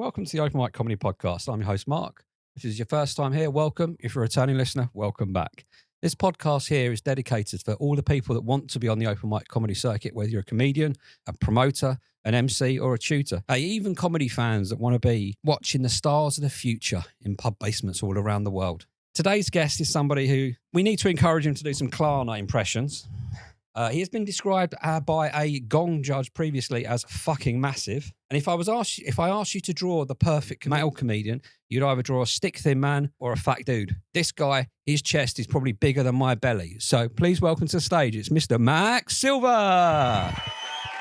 welcome to the Open Mic Comedy Podcast. I'm your host, Mark. If this is your first time here, welcome. If you're a returning listener, welcome back. This podcast here is dedicated for all the people that want to be on the open mic comedy circuit, whether you're a comedian, a promoter, an MC or a tutor. Hey, even comedy fans that want to be watching the stars of the future in pub basements all around the world. Today's guest is somebody who we need to encourage him to do some Klarna impressions. He has been described by a gong judge previously as fucking massive. And if I asked you to draw the perfect male comedian, you'd either draw a stick-thin man or a fat dude. This guy, his chest is probably bigger than my belly. So please welcome to the stage, it's Mr. Marc Silva.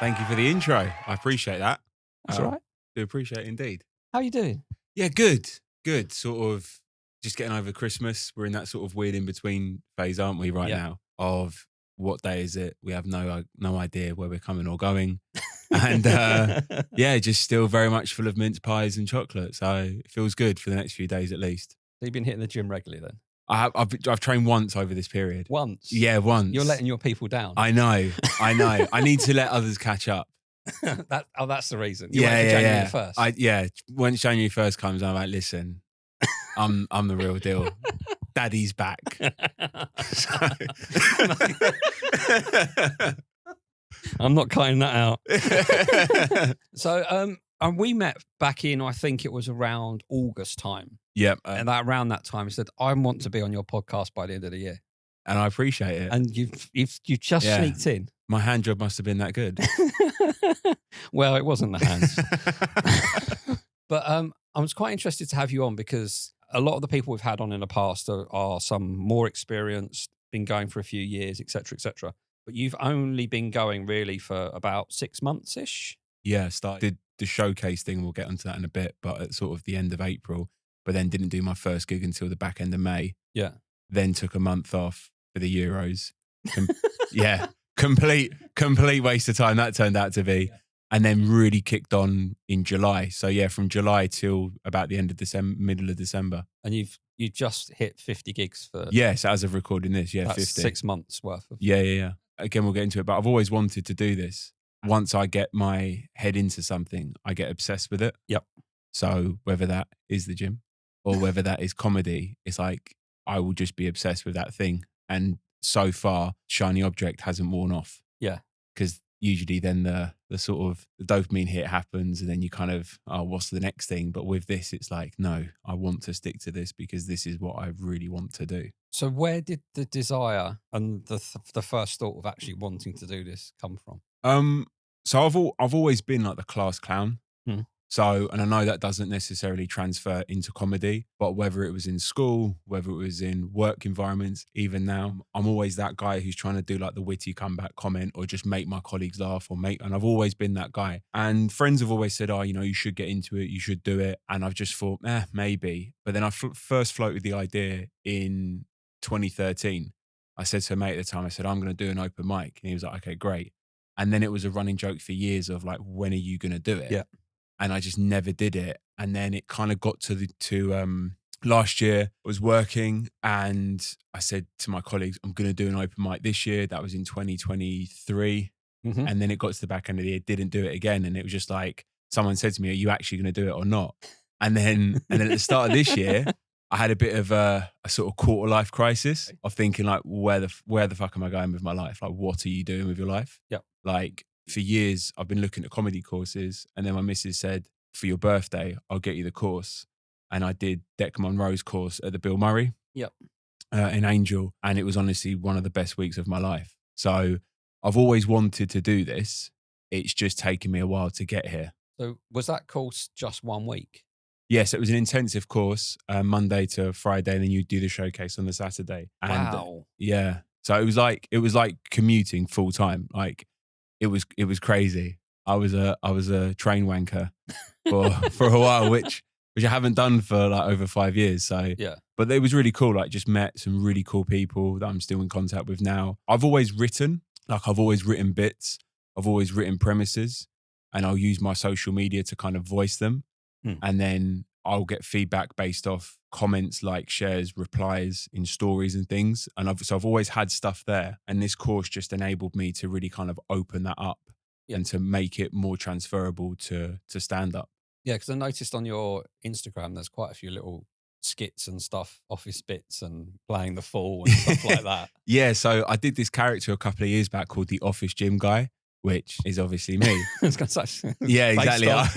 Thank you for the intro. I appreciate that. That's all right. Do appreciate it indeed. How are you doing? Yeah, good. Good. Sort of just getting over Christmas. We're in that sort of weird in-between phase, aren't we, right now, of what day is it? We have no idea where we're coming or going. And yeah, just still very much full of mince pies and chocolate. So it feels good for the next few days at least. So you've been hitting the gym regularly then? I've trained once over this period. Once? Yeah, once. You're letting your people down. I know. I need to let others catch up. That's the reason. You're waiting for January 1st. When January 1st comes, I'm like, listen, I'm the real deal. Daddy's back. I'm not cutting that out. So we met back in, I think it was around August time. Yep. And around that time, he said, I want to be on your podcast by the end of the year. And I appreciate it. And you just sneaked in. My hand job must have been that good. Well, it wasn't the hands. But I was quite interested to have you on because a lot of the people we've had on in the past are some more experienced, been going for a few years, et cetera, et cetera. But you've only been going really for about 6 months-ish? Yeah, started the showcase thing. We'll get onto that in a bit, but at sort of the end of April, but then didn't do my first gig until the back end of May. Yeah. Then took a month off for the Euros. Yeah, complete waste of time that turned out to be. Yeah. And then really kicked on in July. So yeah, from July till about the end of December, middle of December. And you just hit 50 gigs for... Yes, as of recording this, yeah, that's 50. 6 months worth of... Yeah. Again, we'll get into it, but I've always wanted to do this. Once I get my head into something, I get obsessed with it. Yep. So whether that is the gym or whether that is comedy, it's like I will just be obsessed with that thing. And so far, shiny object hasn't worn off. Yeah. Because usually then the sort of the dopamine hit happens and then you kind of, oh, what's the next thing? But with this, it's like, no, I want to stick to this because this is what I really want to do. So where did the desire and the first thought of actually wanting to do this come from? So I've always been like the class clown. So, and I know that doesn't necessarily transfer into comedy, but whether it was in school, whether it was in work environments, even now, I'm always that guy who's trying to do like the witty comeback comment or just make my colleagues laugh and I've always been that guy. And friends have always said, oh, you should get into it, you should do it. And I've just thought, maybe. But then I first floated the idea in 2013. I said to a mate at the time, I said, I'm going to do an open mic. And he was like, okay, great. And then it was a running joke for years of like, when are you going to do it? Yeah. And I just never did it. And then it kind of got to last year, I was working and I said to my colleagues, I'm going to do an open mic this year. That was in 2023. Mm-hmm. And then it got to the back end of the year, didn't do it again. And it was just like, someone said to me, are you actually going to do it or not? And then at the start of this year, I had a bit of a sort of quarter life crisis of thinking like, where the fuck am I going with my life? Like, what are you doing with your life? Yeah. Like, for years, I've been looking at comedy courses and then my missus said, for your birthday, I'll get you the course. And I did Dec Monroe's course at the Bill Murray in Angel. And it was honestly one of the best weeks of my life. So I've always wanted to do this. It's just taken me a while to get here. So was that course just 1 week? Yes, it was an intensive course, Monday to Friday. And then you do the showcase on the Saturday. And, wow. Yeah. So it was like commuting full time. Like, it was crazy. I was a train wanker for a while, which I haven't done for like over 5 years. So yeah, but it was really cool. Like, just met some really cool people that I'm still in contact with now. I've always written bits. I've always written premises, and I'll use my social media to kind of voice them, and then I'll get feedback based off comments, like shares, replies in stories and things. And I've always had stuff there. And this course just enabled me to really kind of open that up and to make it more transferable to stand up. Yeah, because I noticed on your Instagram there's quite a few little skits and stuff, office bits and playing the fool and stuff like that. Yeah, so I did this character a couple of years back called the office gym guy, which is obviously me. It's got such Yeah, exactly. on.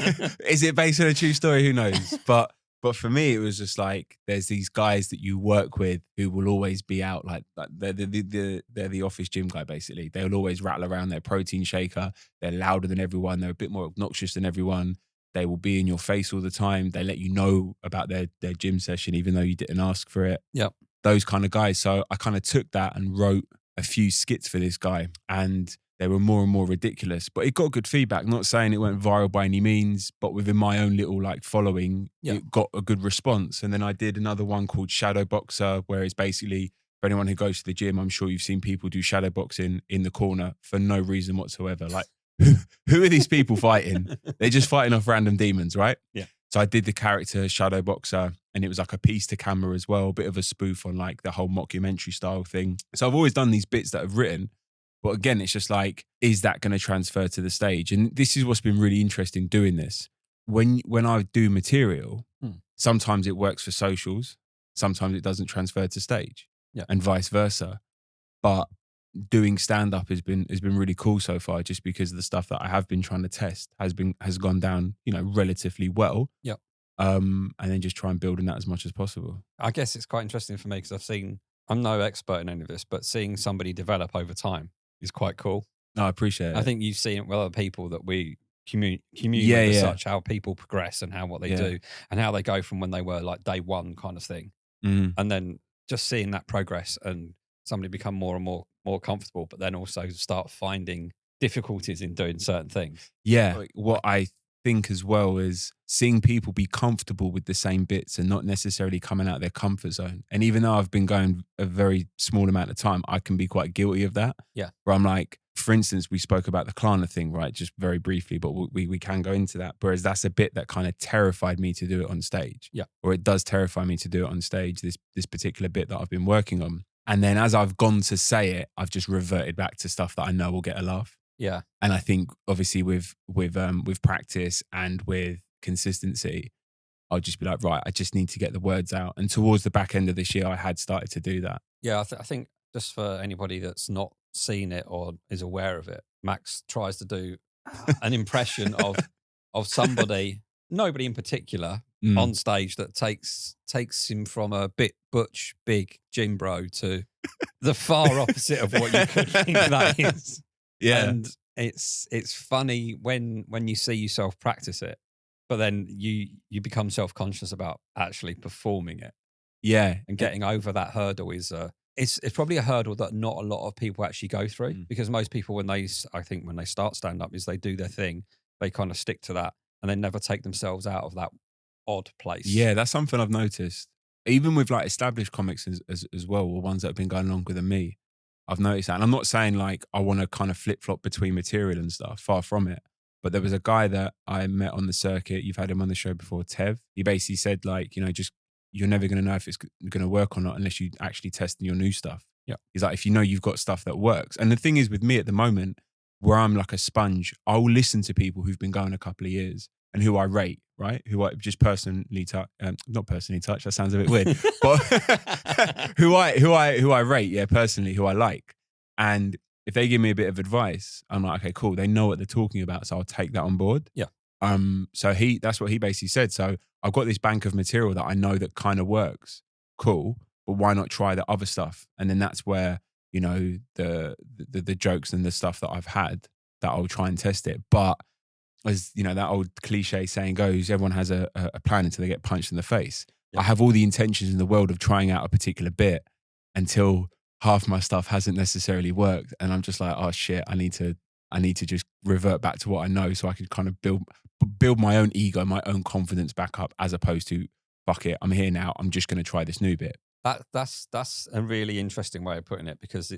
Is it based on a true story? Who knows? But for me, it was just like there's these guys that you work with who will always be out like they're the office gym guy basically. They'll always rattle around their protein shaker. They're louder than everyone. They're a bit more obnoxious than everyone. They will be in your face all the time. They let you know about their gym session even though you didn't ask for it. Yep. Those kind of guys. So I kind of took that and wrote a few skits for this guy, and they were more and more ridiculous, but it got good feedback. Not saying it went viral by any means, but within my own little like following, it got a good response. And then I did another one called Shadow Boxer, where it's basically for anyone who goes to the gym, I'm sure you've seen people do shadow boxing in the corner for no reason whatsoever. Like, who are these people fighting? They're just fighting off random demons, right? Yeah. So I did the character Shadow Boxer, and it was like a piece to camera as well, a bit of a spoof on like the whole mockumentary style thing. So I've always done these bits that I've written. But again, it's just like, is that going to transfer to the stage? And this is what's been really interesting doing this. When I do material, sometimes it works for socials, sometimes it doesn't transfer to stage, and vice versa. But doing stand-up has been really cool so far, just because of the stuff that I have been trying to test has gone down, relatively well. Yep. And then just try and build on that as much as possible. I guess it's quite interesting for me because I'm no expert in any of this, but seeing somebody develop over time is quite cool. No, I appreciate it. I think you've seen it with other people that we commune with as such, how people progress and what they do and how they go from when they were like day one kind of thing. And then just seeing that progress and somebody become more and more comfortable, but then also start finding difficulties in doing certain things. Yeah. What I think as well is seeing people be comfortable with the same bits and not necessarily coming out of their comfort zone. And even though I've been going a very small amount of time, I can be quite guilty of that. Yeah. Where I'm like, for instance, we spoke about the Klarna thing, right? Just very briefly, but we can go into that. Whereas that's a bit that kind of terrified me to do it on stage. Yeah. Or it does terrify me to do it on stage, this particular bit that I've been working on. And then as I've gone to say it, I've just reverted back to stuff that I know will get a laugh. Yeah. And I think obviously with practice and with consistency, I'll just be like, right, I just need to get the words out. And towards the back end of this year, I had started to do that. Yeah, I think just for anybody that's not seen it or is aware of it, Max tries to do an impression of somebody, nobody in particular, on stage that takes him from a bit butch, big gym bro to the far opposite of what you could think that is. Yeah. And it's funny when you see yourself practice it, but then you become self-conscious about actually performing it. Yeah. And getting over that hurdle is it's probably a hurdle that not a lot of people actually go through, because most people when they start stand-up is they do their thing, they kind of stick to that and they never take themselves out of that odd place. Yeah, that's something I've noticed. Even with like established comics as well, or ones that have been going longer than me, I've noticed that. And I'm not saying like I want to kind of flip-flop between material and stuff, far from it. But there was a guy that I met on the circuit, you've had him on the show before, Tev. He basically said like, just you're never going to know if it's going to work or not unless you actually test your new stuff. Yeah. He's like, if you know you've got stuff that works. And the thing is with me at the moment, where I'm like a sponge, I'll listen to people who've been going a couple of years and who I rate, right? Who I just personally touch, not personally touch, that sounds a bit weird, but who I rate, yeah, personally, who I like. And if they give me a bit of advice, I'm like, okay, cool. They know what they're talking about, so I'll take that on board. Yeah. So that's what he basically said. So I've got this bank of material that I know that kind of works. Cool. But why not try the other stuff? And then that's where, the jokes and the stuff that I've had, that I'll try and test it. But as that old cliche saying goes, everyone has a plan until they get punched in the face. Yeah. I have all the intentions in the world of trying out a particular bit until half my stuff hasn't necessarily worked. And I'm just like, oh shit, I need to just revert back to what I know so I can kind of build my own ego, my own confidence back up, as opposed to, fuck it, I'm here now, I'm just going to try this new bit. That's a really interesting way of putting it, because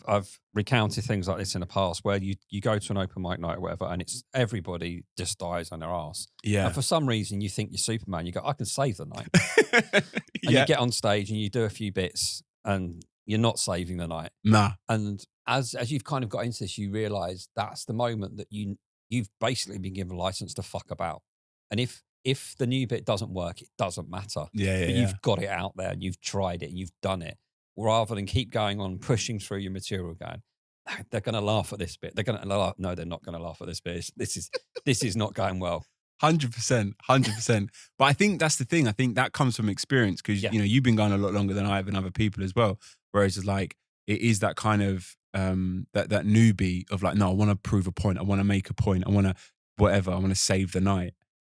I've recounted things like this in the past where you go to an open mic night or whatever and it's everybody just dies on their arse. Yeah. And for some reason you think you're Superman, you go, I can save the night. And you get on stage and you do a few bits and you're not saving the night. Nah. And as you've kind of got into this, you realise that's the moment that you've basically been given license to fuck about. And if the new bit doesn't work, it doesn't matter. Yeah. But you've got it out there and you've tried it and you've done it, rather than keep going on pushing through your material going, they're going to laugh at this bit. They're going to laugh. No, they're not going to laugh at this bit. This is not going well. 100%. But I think that's the thing. I think that comes from experience because, you've been going a lot longer than I have and other people as well. Whereas it's like, it is that kind of, that newbie of like, no, I want to prove a point. I want to make a point. I want to, whatever. I want to save the night.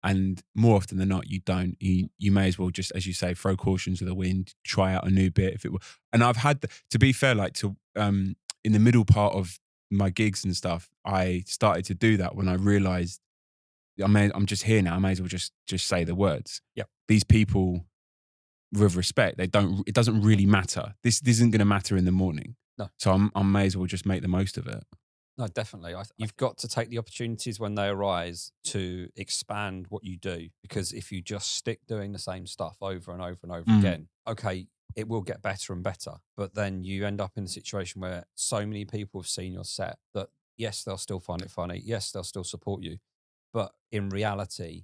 And more often than not, you don't. You may as well just, as you say, throw caution to the wind, try out a new bit if it were. And I've had, to be fair, like in the middle part of my gigs and stuff, I started to do that when I realized I'm just here now. I may as well just say the words. Yep. These people, with respect, it doesn't really matter. This isn't going to matter in the morning. No. So I may as well just make the most of it. No, definitely. You've got to take the opportunities when they arise to expand what you do. Because if you just stick doing the same stuff over and over and over again, okay, it will get better and better. But then you end up in a situation where so many people have seen your set that, yes, they'll still find it funny. Yes, they'll still support you. But in reality,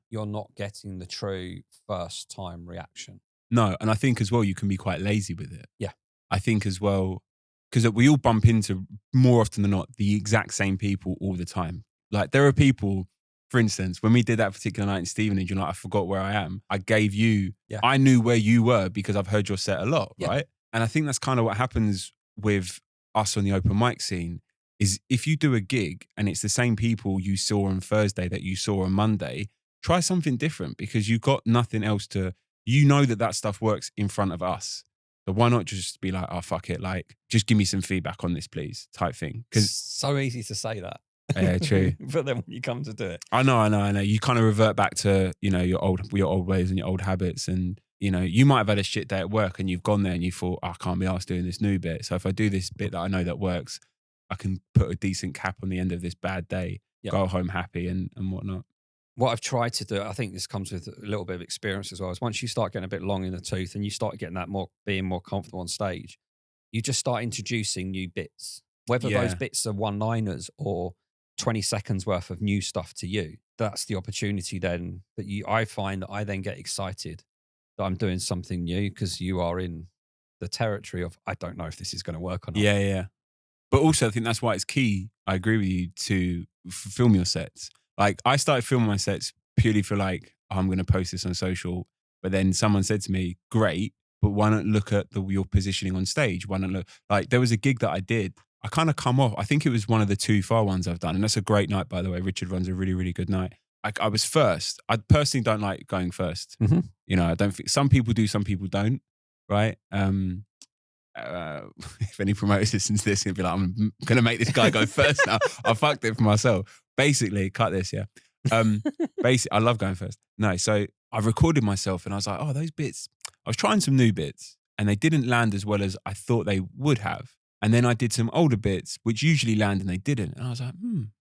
you're not getting the true first time reaction. No, and I think as well, you can be quite lazy with it. Yeah. I think as well, because we all bump into, more often than not, the exact same people all the time. Like there are people, for instance, when we did that particular night in Stevenage, you're like, I forgot where I am. I gave you, I knew where you were because I've heard your set a lot, right? And I think that's kind of what happens with us on the open mic scene, is if you do a gig and it's the same people you saw on Thursday that you saw on Monday, try something different because you've got nothing else to, that stuff works in front of us. So why not just be like, oh, fuck it. Like, just give me some feedback on this, please, type thing. Because so easy to say that. Yeah, true. But then when you come to do it. I know. You kind of revert back to, your old ways and your old habits. And, you might have had a shit day at work and you've gone there and you thought, I can't be asked doing this new bit. So if I do this bit that I know that works, I can put a decent cap on the end of this bad day, go home happy and whatnot. What I've tried to do, I think this comes with a little bit of experience as well, is once you start getting a bit long in the tooth and you start getting that being more comfortable on stage, you just start introducing new bits. Whether those bits are one-liners or 20 seconds worth of new stuff to you, that's the opportunity then that I find that I then get excited that I'm doing something new because you are in the territory of, I don't know if this is going to work or not. Yeah. But also I think that's why it's key, I agree with you, to film your sets. Like I started filming my sets purely for like, I'm going to post this on social. But then someone said to me, great, but why not look at your positioning on stage? Why not look, like there was a gig that I did. I kind of come off. I think it was one of the 2 far ones I've done. And that's a great night, by the way. Richard runs a really, really good night. I was first. I personally don't like going first. Mm-hmm. I don't think, some people do, some people don't. Right. If any promoters listen to this, he'll be like, I'm going to make this guy go first now. I fucked it for myself. Basically, cut this, yeah. Basically, I love going first. No, so I recorded myself and I was like, oh, those bits. I was trying some new bits and they didn't land as well as I thought they would have. And then I did some older bits, which usually land and they didn't. And I was like,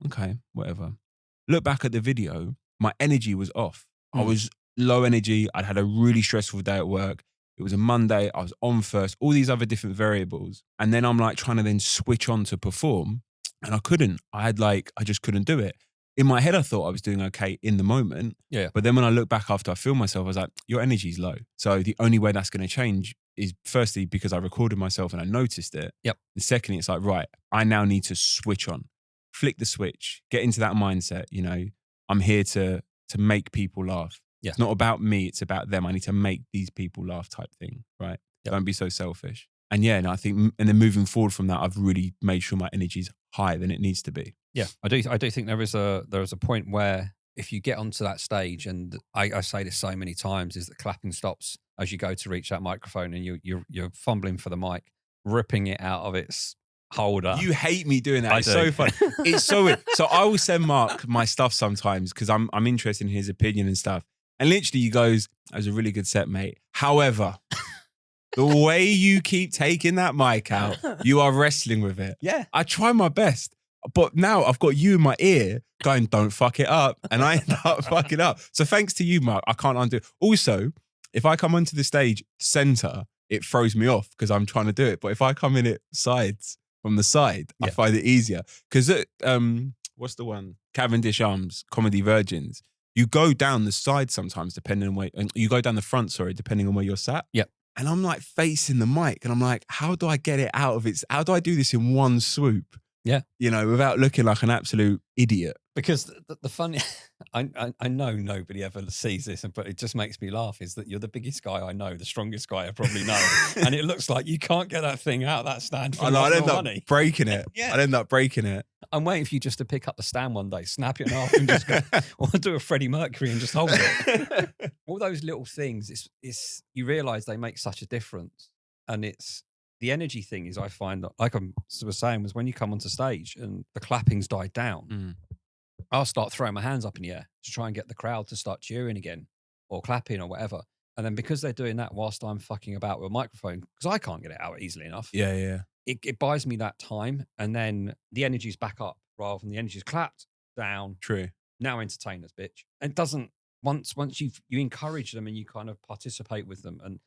okay, whatever. Look back at the video, my energy was off. I was low energy. I'd had a really stressful day at work. It was a Monday. I was on first, all these other different variables. And then I'm like trying to then switch on to perform. And I couldn't. I just couldn't do it. In my head, I thought I was doing okay in the moment. Yeah. But then when I look back after I filmed myself, I was like, your energy's low. So the only way that's going to change is firstly, because I recorded myself and I noticed it. Yep. And secondly, it's like, right, I now need to switch on, flick the switch, get into that mindset. I'm here to make people laugh. Yeah. It's not about me. It's about them. I need to make these people laugh type thing. Right. Yep. Don't be so selfish. And yeah, and I think, and then moving forward from that, I've really made sure my energy's higher than it needs to be. Yeah, I do think there is a point where if you get onto that stage, and I say this so many times, is that clapping stops as you go to reach that microphone and you're fumbling for the mic, ripping it out of its holder. You hate me doing that. It's so fun. It's so weird. So I will send Mark my stuff sometimes because I'm interested in his opinion and stuff. And literally he goes, that was a really good set, mate. However, the way you keep taking that mic out, you are wrestling with it. Yeah. I try my best. But now I've got you in my ear going, don't fuck it up. And I end up fucking up. So thanks to you, Mark, I can't undo it. Also, if I come onto the stage center, it throws me off because I'm trying to do it. But if I come in it sides, from the side, I find it easier. Because what's the one? Cavendish Arms, Comedy Virgins. you go down the side sometimes depending on where, and you go down the front, sorry, depending on where you're sat. Yep. And I'm like facing the mic and I'm like, how do I get it out of its, how do I do this in one swoop? Yeah. You know, without looking like an absolute idiot. Because the funny, I know nobody ever sees this, but it just makes me laugh, is that you're the biggest guy I know, the strongest guy I probably know. And it looks like you can't get that thing out of that stand for I'd end up money. breaking it. Yeah. I'd end up breaking it. I'm waiting for you just to pick up the stand one day, snap it in half and just go, or do a Freddie Mercury and just hold it. All those little things, it's you realise they make such a difference. And it's the energy thing is, I find that, like I was saying, was when you come onto stage and the clapping's died down, I'll start throwing my hands up in the air to try and get the crowd to start cheering again or clapping or whatever. And then because they're doing that whilst I'm fucking about with a microphone, because I can't get it out easily enough. Yeah, yeah. It buys me that time, and then the energy's back up rather than the energy's clapped down. True. Now entertain us, bitch. And it doesn't, once you encourage them and you kind of participate with them, and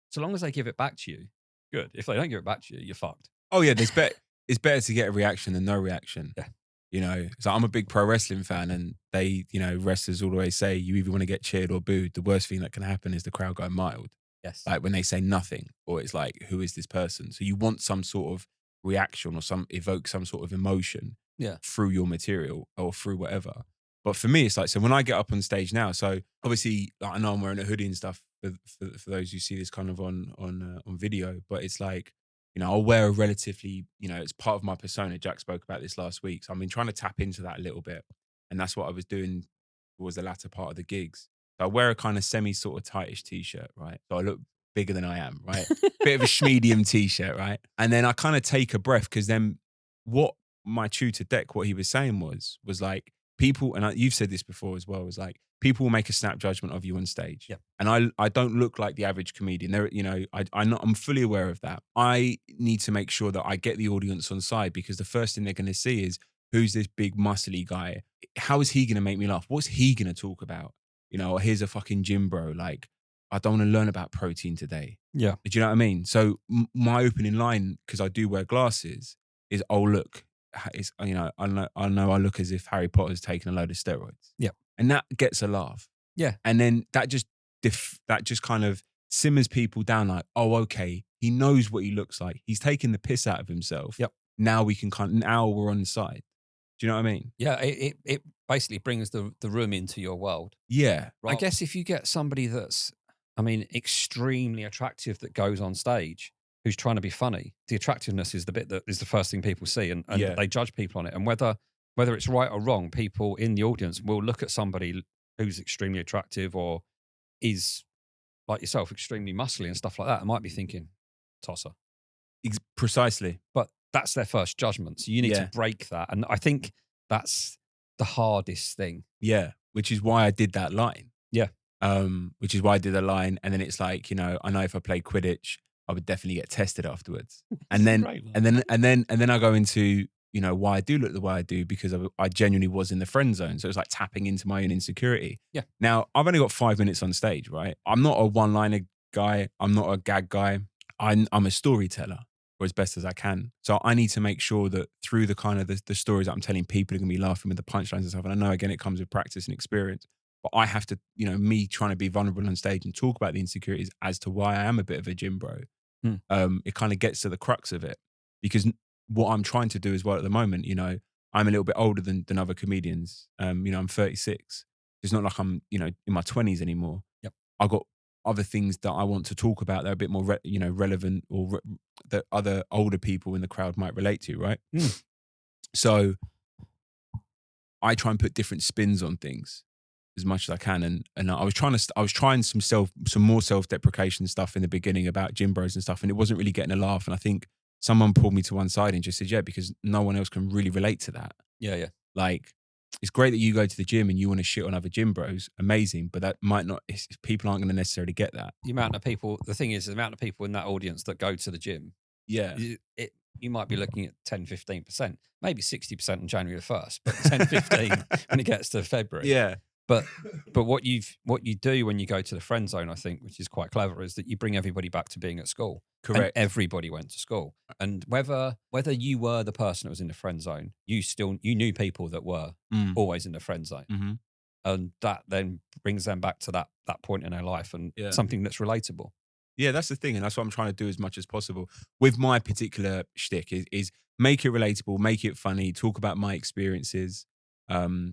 so long as they give it back to you, good. If they don't give it back to you, you're fucked. Oh yeah, it's better to get a reaction than no reaction. Yeah. You know, so I'm a big pro wrestling fan, and they, you know, wrestlers always say you either want to get cheered or booed. The worst thing that can happen is the crowd go mild. Yes. Like when they say nothing, or it's like, who is this person? So you want some sort of reaction or evoke some sort of emotion through your material or through whatever. But for me, it's like, so when I get up on stage now, so obviously like, I know I'm wearing a hoodie and stuff for those who see this kind of on video, but it's like, you know, I'll wear a relatively, you know, it's part of my persona. Jack spoke about this last week. So I've been trying to tap into that a little bit. And that's what I was doing towards the latter part of the gigs. So I wear a kind of semi sort of tightish t-shirt, right? So I look bigger than I am, right? Bit of a schmedium t-shirt, right? And then I kind of take a breath, because then what my tutor Deck, what he was saying was like, people, and you've said this before as well, was like, people will make a snap judgment of you on stage. Yep. And I don't look like the average comedian. There, you know, I'm fully aware of that. I need to make sure that I get the audience on side, because the first thing they're going to see is, who's this big muscly guy? How is he going to make me laugh? What's he going to talk about? You know, here's a fucking gym bro. Like, I don't want to learn about protein today. Yeah. Do you know what I mean? So my opening line, because I do wear glasses, is, oh, look, it's, you know, I know I look as if Harry Potter's taken a load of steroids. Yeah. And that gets a laugh. Yeah. And then that just kind of simmers people down, like, oh, okay, he knows what he looks like. He's taking the piss out of himself. Yep. Now now we're on the side. Do you know what I mean? Yeah. It basically brings the room into your world. Yeah. I guess if you get somebody that's, I mean, extremely attractive that goes on stage, who's trying to be funny, the attractiveness is the bit that is the first thing people see, and they judge people on it. And whether it's right or wrong, people in the audience will look at somebody who's extremely attractive or is, like yourself, extremely muscly and stuff like that, and might be thinking, tosser. Precisely. But that's their first judgment. So you need to break that. And I think that's the hardest thing. Yeah. Which is why I did that line. Yeah. Which is why I did the line. And then it's like, you know, I know if I played Quidditch, I would definitely get tested afterwards. And then I go into, you know, why I do look the way I do, because I genuinely was in the friend zone. So it was like tapping into my own insecurity. Yeah. Now, I've only got 5 minutes on stage, right? I'm not a one-liner guy. I'm not a gag guy. I'm a storyteller, or as best as I can. So I need to make sure that through the kind of the stories that I'm telling, people are going to be laughing with the punchlines and stuff. And I know, again, it comes with practice and experience. But I have to, you know, me trying to be vulnerable on stage and talk about the insecurities as to why I am a bit of a gym bro. It kind of gets to the crux of it, because what I'm trying to do as well at the moment, you know, I'm a little bit older than other comedians. You know, I'm 36. It's not like I'm, you know, in my 20s anymore. Yep. I've got other things that I want to talk about that are a bit more, relevant, or that other older people in the crowd might relate to, right? So I try and put different spins on things as much as I can, and I was trying some more self-deprecation stuff in the beginning about gym bros and stuff, and it wasn't really getting a laugh. And I think someone pulled me to one side and just said, yeah, because no one else can really relate to that. Yeah. Like, it's great that you go to the gym and you want to shit on other gym bros, amazing, but that might not, people aren't going to necessarily get that. The amount of people in that audience that go to the gym, you might be looking at 10-15%, maybe 60% on January the 1st, but 10-15 when it gets to February. Yeah. But what you do when you go to the friend zone, I think, which is quite clever, is that you bring everybody back to being at school. Correct. And everybody went to school. And whether you were the person that was in the friend zone, you knew people that were always in the friend zone. Mm-hmm. and that then brings them back to that point in their life and something that's relatable. Yeah, that's the thing, and that's what I'm trying to do as much as possible with my particular shtick is make it relatable, make it funny, talk about my experiences,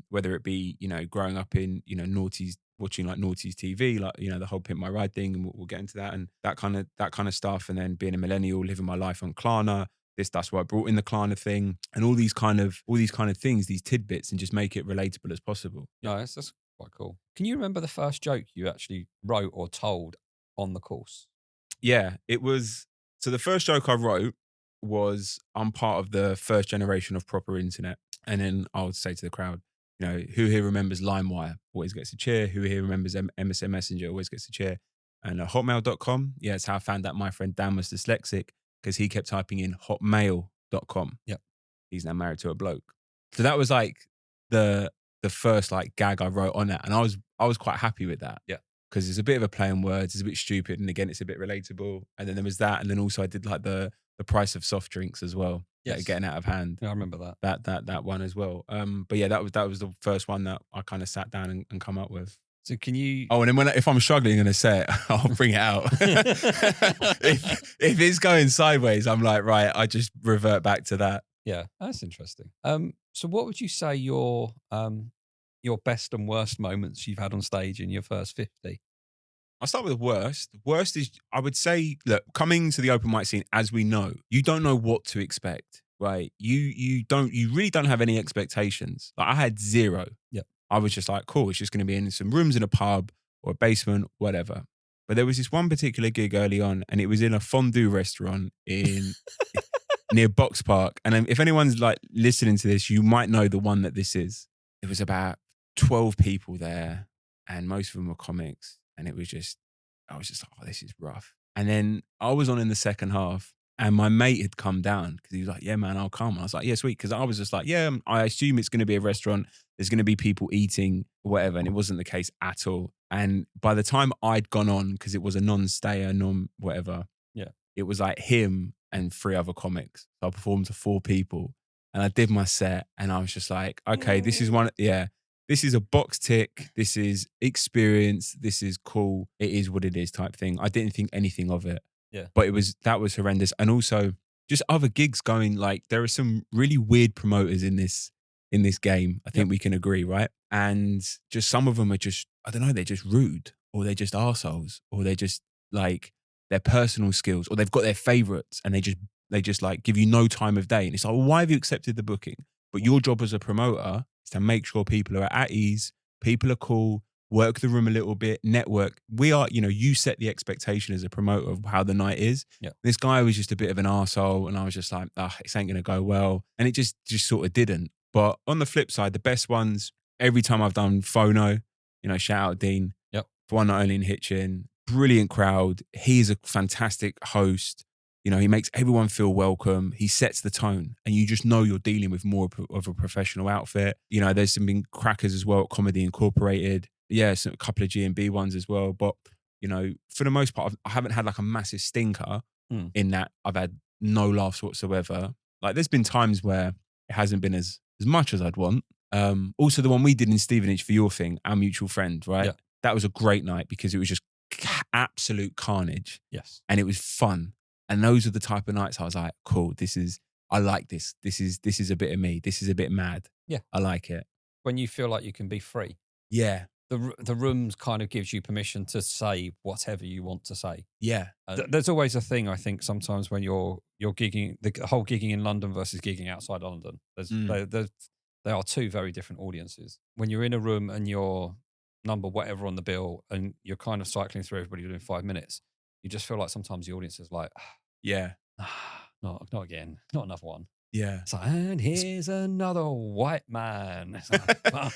whether it be growing up in naughties, watching like naughties TV, like the whole Pimp My Ride thing, and we'll get into that and that kind of stuff, and then being a millennial, living my life on Klarna. That's why I brought in the Klarna thing and all these kind of things, these tidbits, and just make it relatable as possible. No, that's quite cool. Can you remember the first joke you actually wrote or told on the course? Yeah, it was. So the first joke I wrote was, I'm part of the first generation of proper internet. And then I would say to the crowd, who here remembers LimeWire? Always gets a cheer. Who here remembers MSN Messenger? Always gets a cheer. And hotmail.com. Yeah, it's how I found out my friend Dan was dyslexic, because he kept typing in hotmail.com. Yep. He's now married to a bloke. So that was like the first like gag I wrote on that. And I was quite happy with that. Yeah. Because it's a bit of a play on words, it's a bit stupid, and again, it's a bit relatable. And then there was that, and then also I did like the price of soft drinks as well, that are getting out of hand. Yeah, I remember that. That one as well. But yeah, that was the first one that I kind of sat down and come up with. So can you? Oh, and then if I'm struggling in a set, I'll bring it out. if it's going sideways, I'm like, right, I just revert back to that. Yeah, that's interesting. So what would you say your best and worst moments you've had on stage in your first 50? I'll start with the worst. Worst is, I would say, look, coming to the open mic scene, as we know, you don't know what to expect, right? You really don't have any expectations. Like I had zero. Yeah. I was just like, cool, it's just going to be in some rooms in a pub or a basement, whatever. But there was this one particular gig early on, and it was in a fondue restaurant in near Box Park. And if anyone's like listening to this, you might know the one that this is. It was about 12 people there, and most of them were comics. And I was just like, oh, this is rough. And then I was on in the second half, and my mate had come down because he was like, yeah, man, I'll come. And I was like, yeah, sweet. Because I was just like, yeah, I assume it's going to be a restaurant. There's going to be people eating, whatever. And it wasn't the case at all. And by the time I'd gone on, because it was a non-stayer, non-whatever, it was like him and 3 other comics. So I performed to 4 people, and I did my set, and I was just like, okay, this is one, this is a box tick. This is experience. This is cool. It is what it is type thing. I didn't think anything of it. Yeah. But that was horrendous. And also just other gigs going, like there are some really weird promoters in this game. I think we can agree, right? And just some of them are just, I don't know, they're just rude, or they're just arseholes, or they're just like their personal skills, or they've got their favorites and they just like give you no time of day. And it's like, well, why have you accepted the booking? But your job as a promoter is to make sure people are at ease, people are cool, work the room a little bit, network. We are, you set the expectation as a promoter of how the night is. Yeah. This guy was just a bit of an arsehole, and I was just like, it ain't going to go well. And it just sort of didn't. But on the flip side, the best ones, every time I've done Phono, shout out Dean. Yep. For one night only in Hitchin, brilliant crowd. He's a fantastic host. He makes everyone feel welcome. He sets the tone, and you just know you're dealing with more of a professional outfit. There's some been crackers as well at Comedy Incorporated. Yeah, a couple of G&B ones as well. But, for the most part, I haven't had like a massive stinker in that I've had no laughs whatsoever. Like there's been times where it hasn't been as much as I'd want. Also the one we did in Stevenage for your thing, our mutual friend, right? Yeah. That was a great night because it was just absolute carnage. Yes. And it was fun. And those are the type of nights I was like, cool, I like this. This is a bit of me. This is a bit mad. Yeah. I like it. When you feel like you can be free. Yeah. The rooms kind of gives you permission to say whatever you want to say. Yeah. There's always a thing, I think, sometimes when you're gigging, the whole gigging in London versus gigging outside London. They are 2 very different audiences. When you're in a room and you're number whatever on the bill and you're kind of cycling through everybody within 5 minutes, you just feel like sometimes the audience is like, yeah, not again, not another one. Yeah. It's like, and here's another white man. It's like,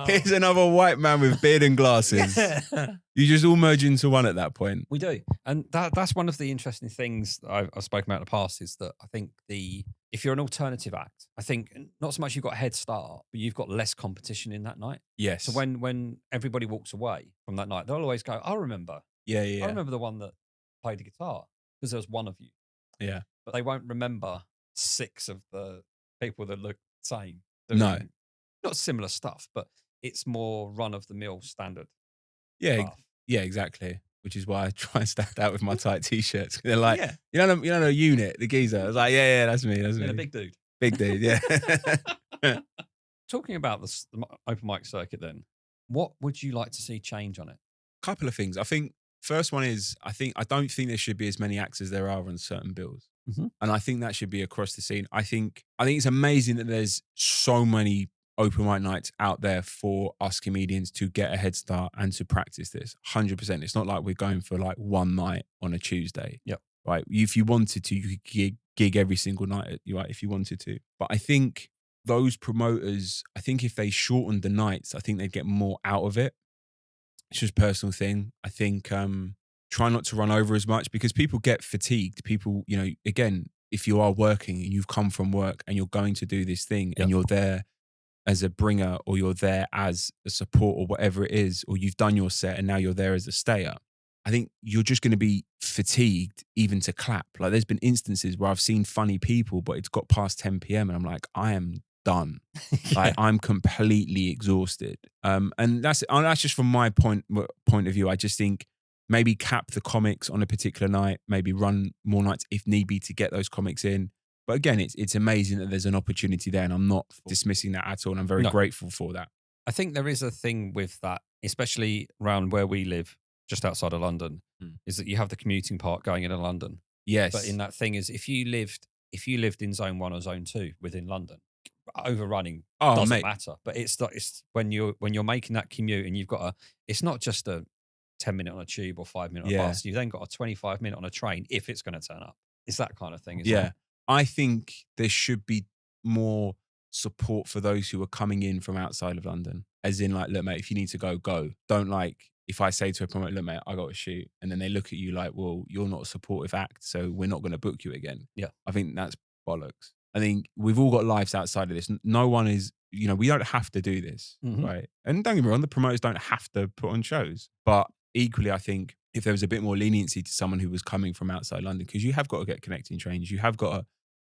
here's another white man with beard and glasses. Yeah. You just all merge into one at that point. We do. And that's one of the interesting things I've spoken about in the past is that I think if you're an alternative act, I think not so much you've got a head start, but you've got less competition in that night. Yes. So when everybody walks away from that night, they'll always go, I remember. Yeah. I remember the one that played the guitar because there was one of you. Yeah. But they won't remember 6 of the people that look the same. No. Not similar stuff, but it's more run of the mill standard. Yeah, Path. yeah, exactly. Which is why I try and stand out with my tight t-shirts. They're like, Yeah. you know, the unit, the geezer. I was like, yeah, that's me, that's Yeah, the me. big dude. Big dude, yeah. Talking about the open mic circuit then, what would you like to see change on it? Couple of things. I think first one is I don't think there should be as many acts as there are on certain bills. Mm-hmm. And I think that should be across the scene. I think it's amazing that there's so many open mic nights out there for us comedians to get a head start and to practice this. 100%. It's not like we're going for like one night on a Tuesday. Yep. Right. If you wanted to, you could gig every single night, right, if you wanted to. But I think those promoters, I think if they shortened the nights, I think they'd get more out of it. It's just a personal thing. I think try not to run over as much because people get fatigued. People, you know, again, if you are working and you've come from work and you're going to do this thing and you're there as a bringer or you're there as a support or whatever it is, or you've done your set and now you're there as a stayer, I think you're just going to be fatigued even to clap. Like there's been instances where I've seen funny people, but it's got past 10 p.m. and I'm like, I am done. Like I'm completely exhausted. And that's just from my point of view. I just think maybe cap the comics on a particular night, maybe run more nights if need be to get those comics in. But again, it's amazing that there's an opportunity there and I'm not dismissing that at all. And I'm very grateful for that. I think there is a thing with that, especially around where we live, just outside of London, is that you have the commuting part going into London. Yes. But in that thing is if you lived in zone 1 or zone 2 within London, overrunning doesn't matter. But it's when you're making that commute and you've got it's not just a 10-minute on a tube or 5-minute on a bus. You've then got a 25-minute on a train if it's going to turn up. It's that kind of thing. Yeah. I think there should be more support for those who are coming in from outside of London. As in, like, look, mate, if you need to go, go. Don't like, if I say to a promoter, look, mate, I got to shoot. And then they look at you like, well, you're not a supportive act, so we're not going to book you again. Yeah. I think that's bollocks. I think we've all got lives outside of this. No one is, you know, we don't have to do this, right? And don't get me wrong, the promoters don't have to put on shows. But equally, I think if there was a bit more leniency to someone who was coming from outside London, because you have got to get connecting trains, you have got to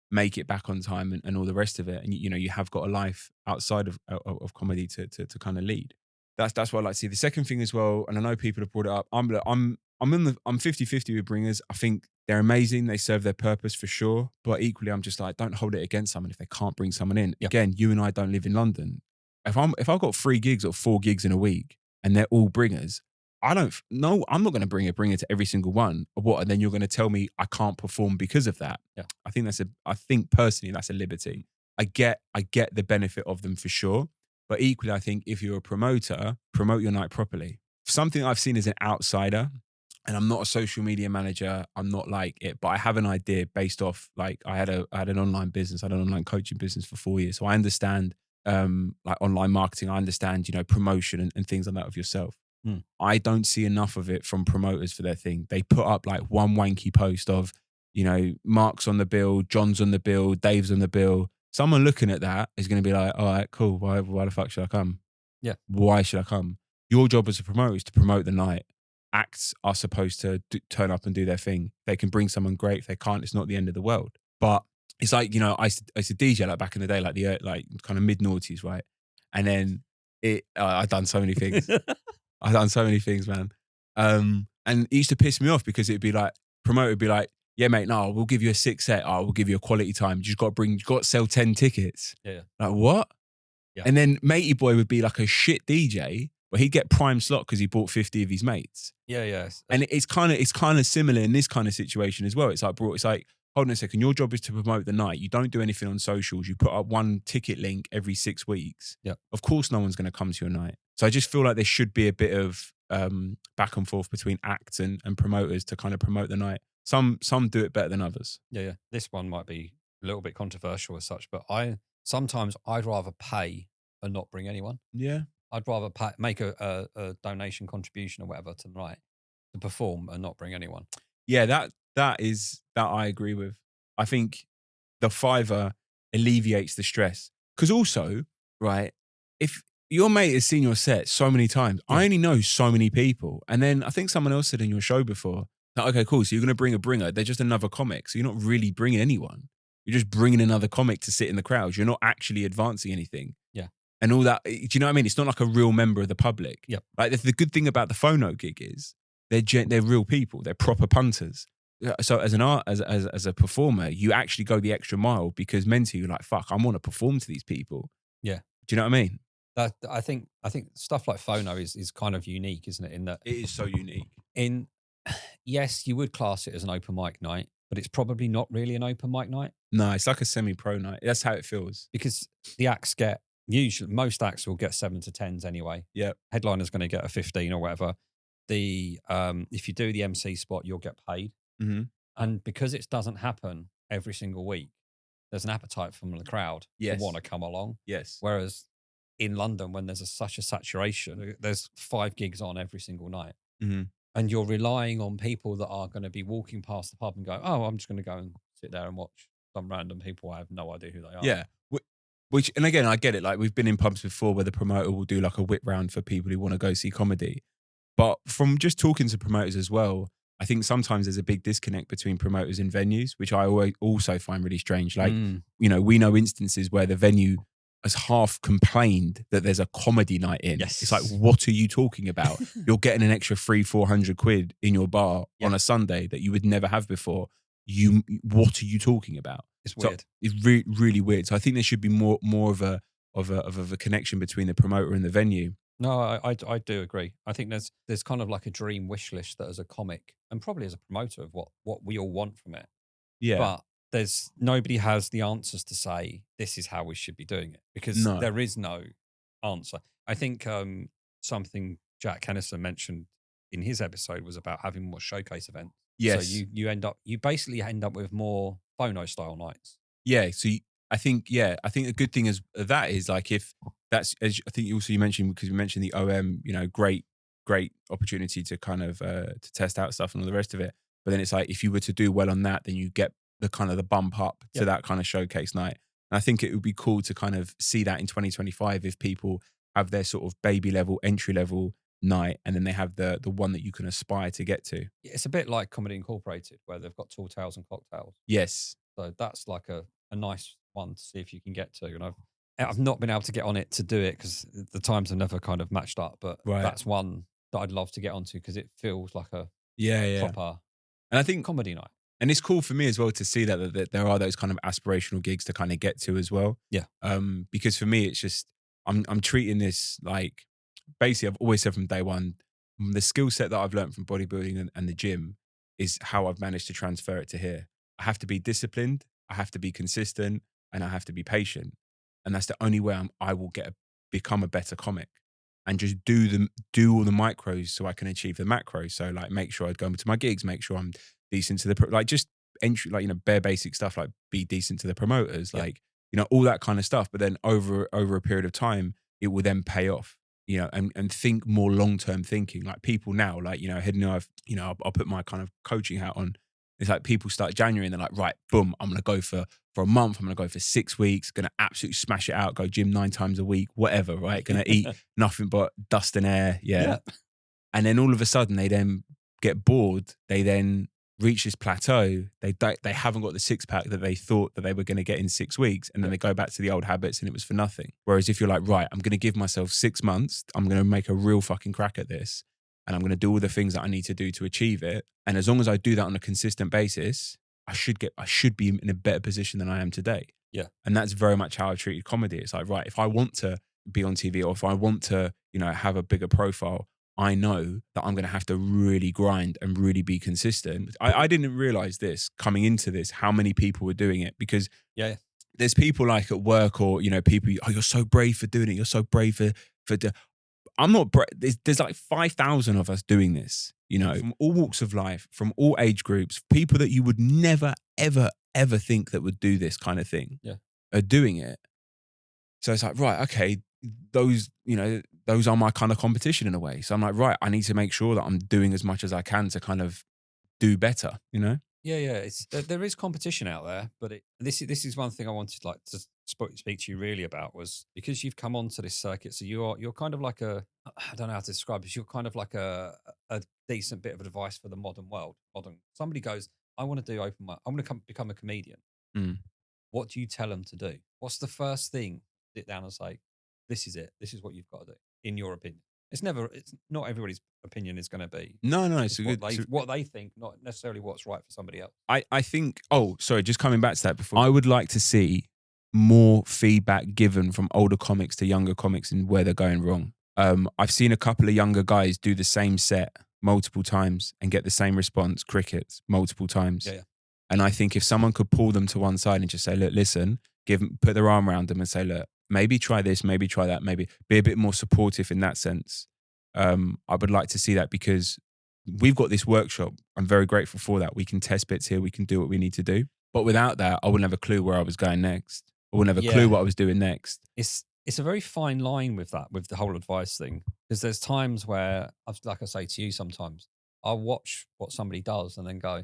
make it back on time and all the rest of it. And, you know, you have got a life outside of comedy to kind of lead. That's what I like to see. The second thing as well, and I know people have brought it up, I'm 50-50 with bringers. I think they're amazing. They serve their purpose for sure. But equally, I'm just like, don't hold it against someone if they can't bring someone in. Yep. Again, you and I don't live in London. If I've got 3 gigs or 4 gigs in a week and they're all bringers, I'm not going to bring a bringer to every single one. What? And then you're going to tell me I can't perform because of that. Yeah. I think personally that's a liberty. I get the benefit of them for sure. But equally, I think if you're a promoter, promote your night properly. Something I've seen as an outsider, and I'm not a social media manager, I'm not like it, but I have an idea based off, like, I had an online business, I had an online coaching business for 4 years. So I understand like online marketing, I understand, you know, promotion and things like that of yourself. I don't see enough of it from promoters for their thing. They put up like one wanky post of, you know, Mark's on the bill, John's on the bill, Dave's on the bill. Someone looking at that is going to be like, all right, cool. Why the fuck should I come? Yeah. Why should I come? Your job as a promoter is to promote the night. Acts are supposed to turn up and do their thing. They can bring someone great. If they can't, it's not the end of the world. But it's like, you know, I used to DJ like back in the day, like the like kind of mid-noughties, right? And then I've done so many things. I've done so many things, man. And it used to piss me off because it'd be like, promoter would be like, yeah, mate, no, we'll give you a 6 set. Oh, we'll give you a quality time. You just got to sell 10 tickets. Yeah. Like, what? Yeah. And then Matey Boy would be like a shit DJ, but he'd get prime slot because he bought 50 of his mates. Yeah, yeah. And it's kind of similar in this kind of situation as well. It's like, hold on a second, your job is to promote the night. You don't do anything on socials. You put up one ticket link every 6 weeks. Yeah. Of course, no one's going to come to your night. So I just feel like there should be a bit of back and forth between acts and promoters to kind of promote the night. Some do it better than others. Yeah, yeah. This one might be a little bit controversial as such, but sometimes I'd rather pay and not bring anyone. Yeah. I'd rather make a donation contribution or whatever to the night to perform and not bring anyone. Yeah, that I agree with. I think the $5 alleviates the stress. Because also, right, if your mate has seen your set so many times, I only know so many people. And then I think someone else said in your show before, like, okay, cool, so you're going to bring a bringer. They're just another comic. So you're not really bringing anyone. You're just bringing another comic to sit in the crowd. You're not actually advancing anything. Yeah. and all that. Do you know what I mean? It's not like a real member of the public. Yep. Like the good thing about the phono gig is they're real people. They're proper punters. So as as a performer, you actually go the extra mile because mentally you're like, fuck, I want to perform to these people. Yeah. Do you know what I mean? That I think stuff like phono is kind of unique, isn't it? In that It is so unique. Yes, you would class it as an open mic night, but it's probably not really an open mic night. No, it's like a semi-pro night. That's how it feels. Because the acts get, usually most acts will get 7 to 10s anyway. Yeah. Headliner's going to get a 15 or whatever. If you do the MC spot, you'll get paid. Mm-hmm. And because it doesn't happen every single week, there's an appetite from the crowd to want to come along. Yes. Whereas in London, when there's such a saturation, there's 5 gigs on every single night. Mm-hmm. And you're relying on people that are going to be walking past the pub and go, oh, I'm just going to go and sit there and watch some random people. I have no idea who they are. Yeah. Which, and again, I get it. Like we've been in pubs before where the promoter will do like a whip round for people who want to go see comedy. But from just talking to promoters as well, I think sometimes there's a big disconnect between promoters and venues, which I also find really strange. Like, you know, we know instances where the venue has half complained that there's a comedy night in. Yes. It's like, what are you talking about? You're getting an extra 300-400 quid in your bar on a Sunday that you would never have before. What are you talking about? It's weird. So it's really weird. So I think there should be more of a connection between the promoter and the venue. No, I do agree. I think there's kind of like a dream wish list that as a comic and probably as a promoter of what we all want from it. Yeah. But nobody has the answers to say this is how we should be doing it because there is no answer. I think something Jack Kennison mentioned in his episode was about having more showcase events. Yes. So you basically end up with more phono style nights. Yeah. So I think a good thing is that is like if that's, as I think you mentioned, because you mentioned the OM, you know, great opportunity to kind of to test out stuff and all the rest of it. But then it's like if you were to do well on that, then you get the kind of the bump up to that kind of showcase night. And I think it would be cool to kind of see that in 2025 if people have their sort of baby level, entry level night, and then they have the one that you can aspire to get to. It's a bit like Comedy Incorporated, where they've got tall tales and cocktails. Yes. So that's like a nice one to see if you can get to. And I've not been able to get on it to do it because the times have never kind of matched up. But that's one that I'd love to get onto because it feels like a proper and I think comedy night. And it's cool for me as well to see that there are those kind of aspirational gigs to kind of get to as well. Yeah. Because for me, it's just I'm treating this like basically I've always said from day one, the skill set that I've learned from bodybuilding and the gym is how I've managed to transfer it to here. I have to be disciplined, I have to be consistent, and I have to be patient. And that's the only way I will become a better comic. And just do all the micros so I can achieve the macros. So like make sure I go into my gigs, make sure I'm decent to the just entry, like, you know, bare basic stuff like be decent to the promoters, like, you know, all that kind of stuff. But then over a period of time, it will then pay off, you know, and think more long-term thinking. Like people now, like, you know, I'll put my kind of coaching hat on. It's like people start January and they're like, right, boom, I'm going to go for a month. I'm going to go for 6 weeks, going to absolutely smash it out, go gym 9 times a week, whatever, right? Going to eat nothing but dust and air. Yeah. And then all of a sudden they then get bored. They then reach this plateau. They haven't got the 6-pack that they thought that they were going to get in 6 weeks. And then they go back to the old habits and it was for nothing. Whereas if you're like, right, I'm going to give myself 6 months. I'm going to make a real fucking crack at this. And I'm going to do all the things that I need to do to achieve it. And as long as I do that on a consistent basis, I should be in a better position than I am today. Yeah. And that's very much how I've treated comedy. It's like, right, if I want to be on TV or if I want to, you know, have a bigger profile, I know that I'm going to have to really grind and really be consistent. I didn't realize this coming into this, how many people were doing it because there's people like at work or, you know, people, oh, you're so brave for doing it. You're so brave I'm not, there's like 5,000 of us doing this, you know, from all walks of life, from all age groups, people that you would never, ever, ever think that would do this kind of thing are doing it. So it's like, right, okay, those are my kind of competition in a way. So I'm like, right, I need to make sure that I'm doing as much as I can to kind of do better, you know? Yeah. There is competition out there, but this is one thing I wanted like to speak to you really about was because you've come onto this circuit. So you're kind of like I don't know how to describe it. You're kind of like a decent bit of advice for the modern world. Somebody goes, I want to do open mic. I want to become a comedian. What do you tell them to do? What's the first thing? Sit down and say, this is it. This is what you've got to do, in your opinion. It's not everybody's opinion is going to be. No, it's what they think, not necessarily what's right for somebody else. I think, sorry, just coming back to that before, I would like to see more feedback given from older comics to younger comics and where they're going wrong. I've seen a couple of younger guys do the same set multiple times and get the same response, crickets, multiple times. Yeah. And I think if someone could pull them to one side and just say, look, listen, put their arm around them and say, look, maybe try this, maybe try that, maybe be a bit more supportive in that sense. I would like to see that, because we've got this workshop. I'm very grateful for that. We can test bits here. We can do what we need to do. But without that, I wouldn't have a clue where I was going next. I wouldn't have a clue what I was doing next. It's a very fine line with that, with the whole advice thing. Because there's times where, like I say to you sometimes, I'll watch what somebody does and then go,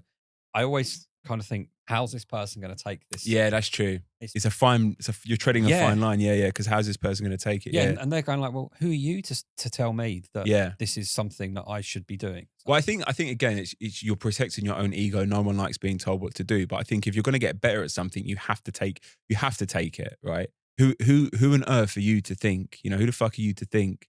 I always kind of think, how's this person going to take this? Yeah, that's true. You're treading a fine line. Yeah. Because how's this person going to take it? Yeah. And they're going like, well, who are you to tell me that this is something that I should be doing? So, well, I think again, it's you're protecting your own ego. No one likes being told what to do. But I think if you're going to get better at something, you have to take it, right? Who on earth are you to think? Who the fuck are you to think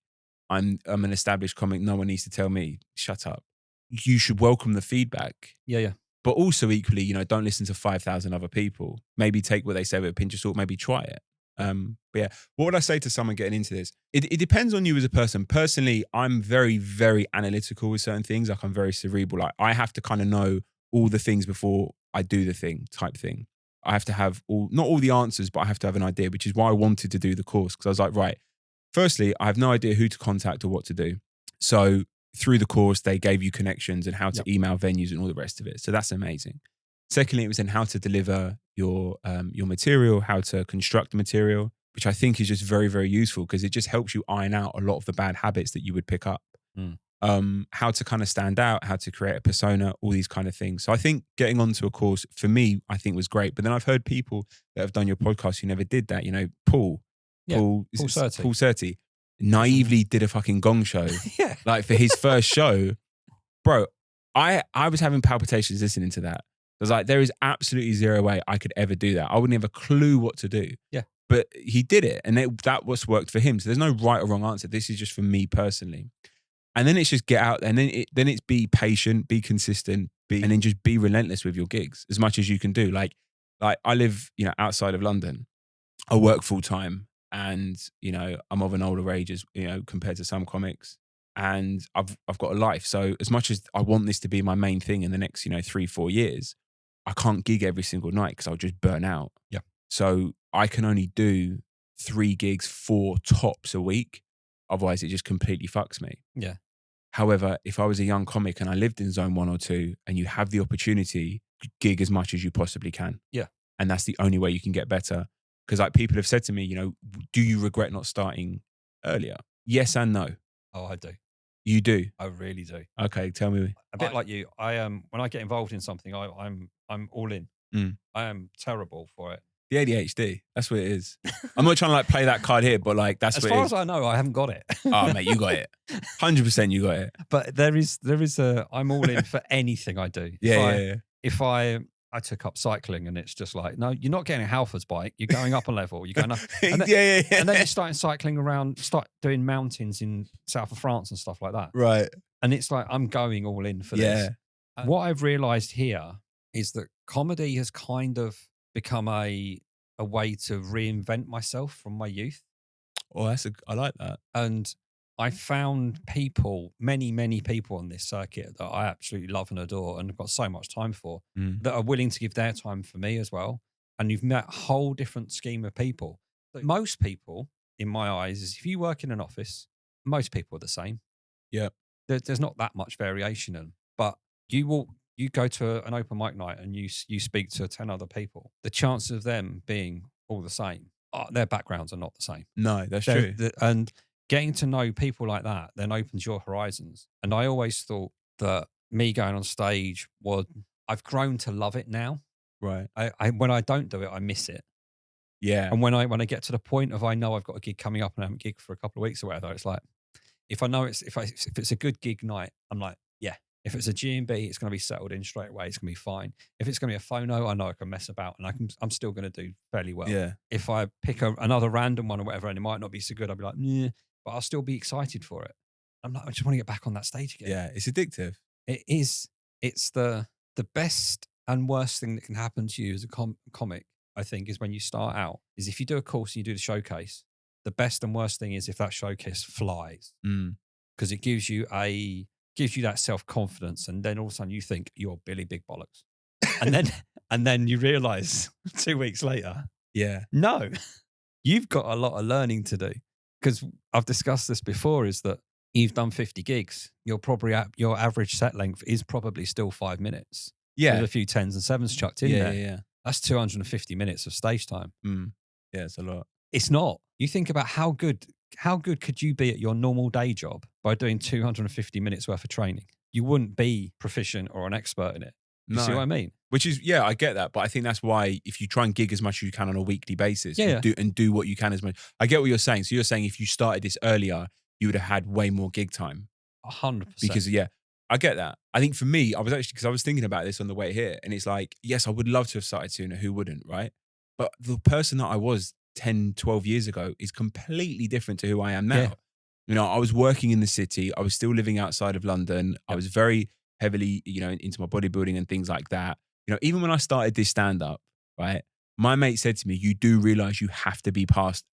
I'm an established comic? No one needs to tell me. Shut up. You should welcome the feedback. Yeah. But also equally, don't listen to 5,000 other people. Maybe take what they say with a pinch of salt. Maybe try it. But yeah, what would I say to someone getting into this? It depends on you as a person. Personally, I'm very, very analytical with certain things. Like, I'm very cerebral. Like, I have to kind of know all the things before I do the thing, type thing. I have to have not all the answers, but I have to have an idea, which is why I wanted to do the course. Because I was like, right, firstly, I have no idea who to contact or what to do. So through the course, they gave you connections and how to email venues and all the rest of it. So that's amazing. Secondly, it was in how to deliver your material, how to construct the material, which I think is just very, very useful, because it just helps you iron out a lot of the bad habits that you would pick up. How to kind of stand out, how to create a persona, all these kind of things. So I think getting onto a course for me, I think was great. But then I've heard people that have done your podcast who never did that. Paul Surtees naively did a fucking gong show. Like, for his first show, bro, I was having palpitations listening to that. I was like, there is absolutely zero way I could ever do that. I wouldn't have a clue what to do. Yeah. But he did it, and that was worked for him. So there's no right or wrong answer. This is just for me personally. And then it's just get out there, and then it's be patient, be consistent, and then just be relentless with your gigs as much as you can do. Like I live, outside of London. I work full time. And, I'm of an older age, as compared to some comics, and I've got a life. So as much as I want this to be my main thing in the next, 3-4 years, I can't gig every single night because I'll just burn out. Yeah. So I can only do 3 gigs, 4 tops a week. Otherwise it just completely fucks me. Yeah. However, if I was a young comic and I lived in zone 1 or 2 and you have the opportunity, gig as much as you possibly can. Yeah. And that's the only way you can get better. Because like, people have said to me, do you regret not starting earlier? Yes and no. Oh, I do. You do? I really do. Okay, tell me. A bit like you. I when I get involved in something, I'm all in. I am terrible for it. The ADHD. That's what it is. I'm not trying to play that card here, but that's as what it is. As far as I know, I haven't got it. Oh, mate, you got it. 100% you got it. But there is I'm all in for anything I do. If I took up cycling, and it's just like, no, you're not getting a Halfords bike. You're going up a level. You're going up. And then, and then you're starting cycling around, start doing mountains in south of France and stuff like that. Right. And it's like, I'm going all in for this. What I've realized here is that comedy has kind of become a way to reinvent myself from my youth. Oh, I like that. And I found people, many, many people on this circuit that I absolutely love and adore and have got so much time for, that are willing to give their time for me as well. And you've met a whole different scheme of people. But most people, in my eyes, is if you work in an office, most people are the same. Yeah. There's not that much variation in, but you go to an open mic night and you speak to 10 other people. The chances of them being all the same, their backgrounds are not the same. No, that's true. And getting to know people like that then opens your horizons. And I always thought that me going on stage I've grown to love it now. Right. When I don't do it, I miss it. Yeah. And when I get to the point of I know I've got a gig coming up and I haven't gigged for a couple of weeks or whatever, it's like, if I know if it's a good gig night, I'm like, yeah, If it's a G&B, it's going to be settled in straight away. It's going to be fine. If it's going to be a phono, I know I can mess about and I'm still going to do fairly well. Yeah. If I pick another random one or whatever, and it might not be so good, I'll be like, nah, but I'll still be excited for it. I'm like, I just want to get back on that stage again. Yeah, it's addictive. It is. It's the best and worst thing that can happen to you as a comic, I think, is when you start out, is if you do a course and you do the showcase, the best and worst thing is if that showcase flies. Because it gives you that self-confidence, and then all of a sudden you think you're Billy Big Bollocks. and then you realise 2 weeks later, no, you've got a lot of learning to do. Because I've discussed this before, is that you've done 50 gigs. Your average set length is probably still 5 minutes. Yeah. With a few 10s and 7s chucked in there. Yeah. That's 250 minutes of stage time. Yeah, it's a lot. It's not. You think about how good could you be at your normal day job by doing 250 minutes worth of training? You wouldn't be proficient or an expert in it. You see what I mean? Which is, yeah, I get that. But I think that's why if you try and gig as much as you can on a weekly basis and do what you can as much. I get what you're saying. So you're saying if you started this earlier, you would have had way more gig time. 100%. Because, yeah, I get that. I think for me, because I was thinking about this on the way here, and it's like, yes, I would love to have started sooner. Who wouldn't, right? But the person that I was 10, 12 years ago is completely different to who I am now. Yeah. You know, I was working in the city. I was still living outside of London. I was very heavily, into my bodybuilding and things like that. You know, even when I started this stand-up, right, my mate said to me, you do realize you have to be past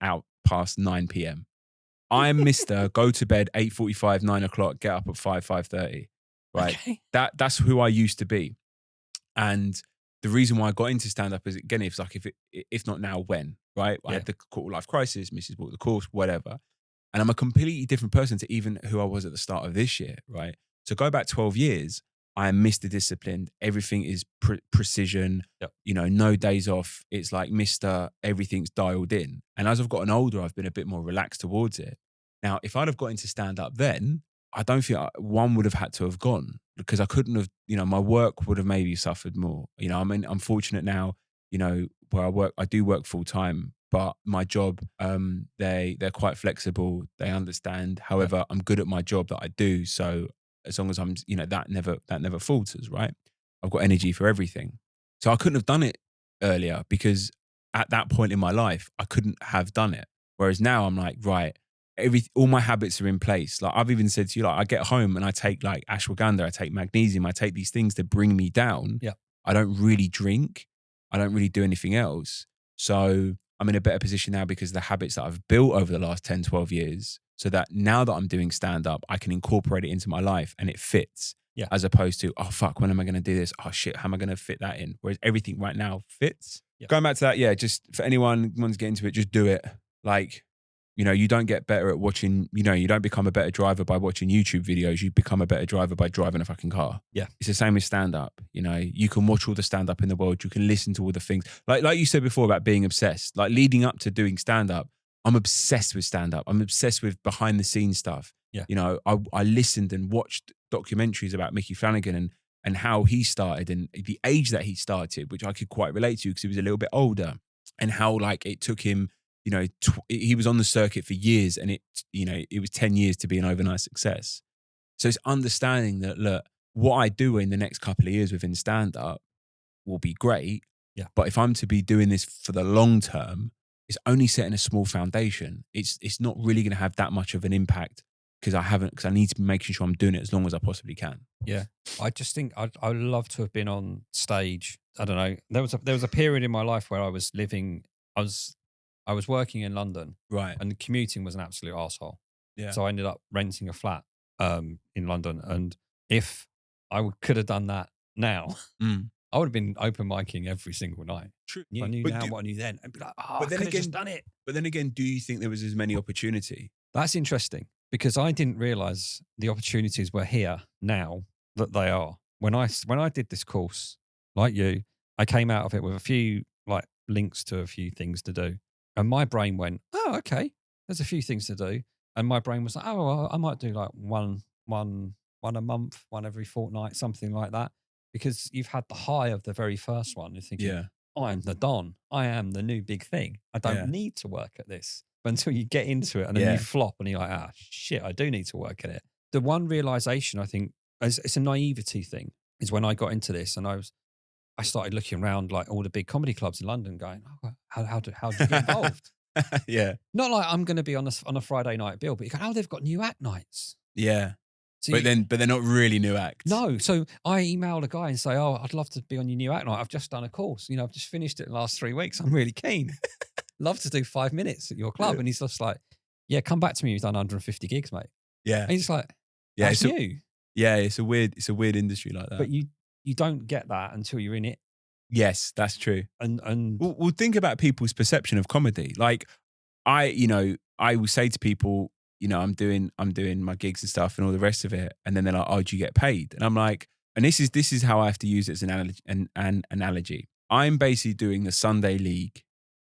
9 p.m. I'm Mr. Go to bed 8:45, 9 o'clock, get up at 5:30, right? Okay. That's who I used to be. And the reason why I got into stand-up is, again, it's like, if not now, when, right? I had the quarter life crisis, Mrs. bought the course, whatever. And I'm a completely different person to even who I was at the start of this year, right? So go back 12 years, I am Mr. Disciplined. Everything is precision, no days off. It's like Mr. Everything's dialed in. And as I've gotten older, I've been a bit more relaxed towards it. Now, if I'd have got into stand-up then, I don't think one would have had to have gone, because I couldn't have, my work would have maybe suffered more. I mean, I'm fortunate now, where I do work full time, but my job, they're quite flexible. They understand. However, I'm good at my job that I do. So as long as I'm, that never falters, right? I've got energy for everything. So I couldn't have done it earlier, because at that point in my life, I couldn't have done it. Whereas now I'm like, right, all my habits are in place. Like I've even said to you, like I get home and I take like ashwagandha, I take magnesium, I take these things to bring me down. Yeah. I don't really drink. I don't really do anything else. So I'm in a better position now because of the habits that I've built over the last 10, 12 years, so that now that I'm doing stand-up, I can incorporate it into my life and it fits. Yeah. As opposed to, oh, fuck, when am I going to do this? Oh, shit, how am I going to fit that in? Whereas everything right now fits. Yeah. Going back to that, just for anyone who wants to get into it, just do it. Like, you don't get better at watching, you don't become a better driver by watching YouTube videos. You become a better driver by driving a fucking car. Yeah. It's the same as stand-up. You can watch all the stand-up in the world. You can listen to all the things. Like you said before about being obsessed. Like leading up to doing stand-up, I'm obsessed with stand-up. I'm obsessed with behind the scenes stuff. Yeah. I listened and watched documentaries about Mickey Flanagan and how he started and the age that he started, which I could quite relate to because he was a little bit older, and how like it took him, he was on the circuit for years, and it was 10 years to be an overnight success. So it's understanding that, look, what I do in the next couple of years within stand-up will be great. Yeah. But if I'm to be doing this for the long term, it's only setting a small foundation. It's not really going to have that much of an impact because I need to be making sure I'm doing it as long as I possibly can. Yeah. I just think I'd love to have been on stage. I don't know. There was a period in my life where I was working in London. Right. And commuting was an absolute arsehole. Yeah. So I ended up renting a flat in London. And if I could have done that now, I would have been open micing every single night. True. If I knew what I knew then, I'd be like, I could have just done it. But then again, do you think there was as many opportunity? That's interesting, because I didn't realise the opportunities were here now that they are. When I did this course, like you, I came out of it with a few like links to a few things to do. And my brain went, oh, okay, there's a few things to do. And my brain was like, oh, well, I might do like one a month, one every fortnight, something like that. Because you've had the high of the very first one. You're thinking, I'm the Don. I am the new big thing. I don't need to work at this. But until you get into it and then you flop and you're like, shit, I do need to work at it. The one realization I think it's a naivety thing. Is when I got into this and I started looking around like all the big comedy clubs in London, going, oh, how do you get involved? Yeah. Not like I'm going to be on a Friday night bill, but you go, oh, they've got new act nights. Yeah. So but they're not really new acts. No. So I emailed a guy and say, oh, I'd love to be on your new act night. I've just done a course. I've just finished it in the last 3 weeks. I'm really keen. Love to do 5 minutes at your club. And he's just like, yeah, come back to me. You've done 150 gigs, mate. Yeah. And he's like, yeah, that's new. Yeah, it's a weird industry like that. But you don't get that until you're in it. Yes, that's true. And we'll think about people's perception of comedy. Like I will say to people, I'm doing my gigs and stuff and all the rest of it, and then they're like, "Oh, do you get paid?" And I'm like, and this is how I have to use it as an analogy. I'm basically doing the Sunday League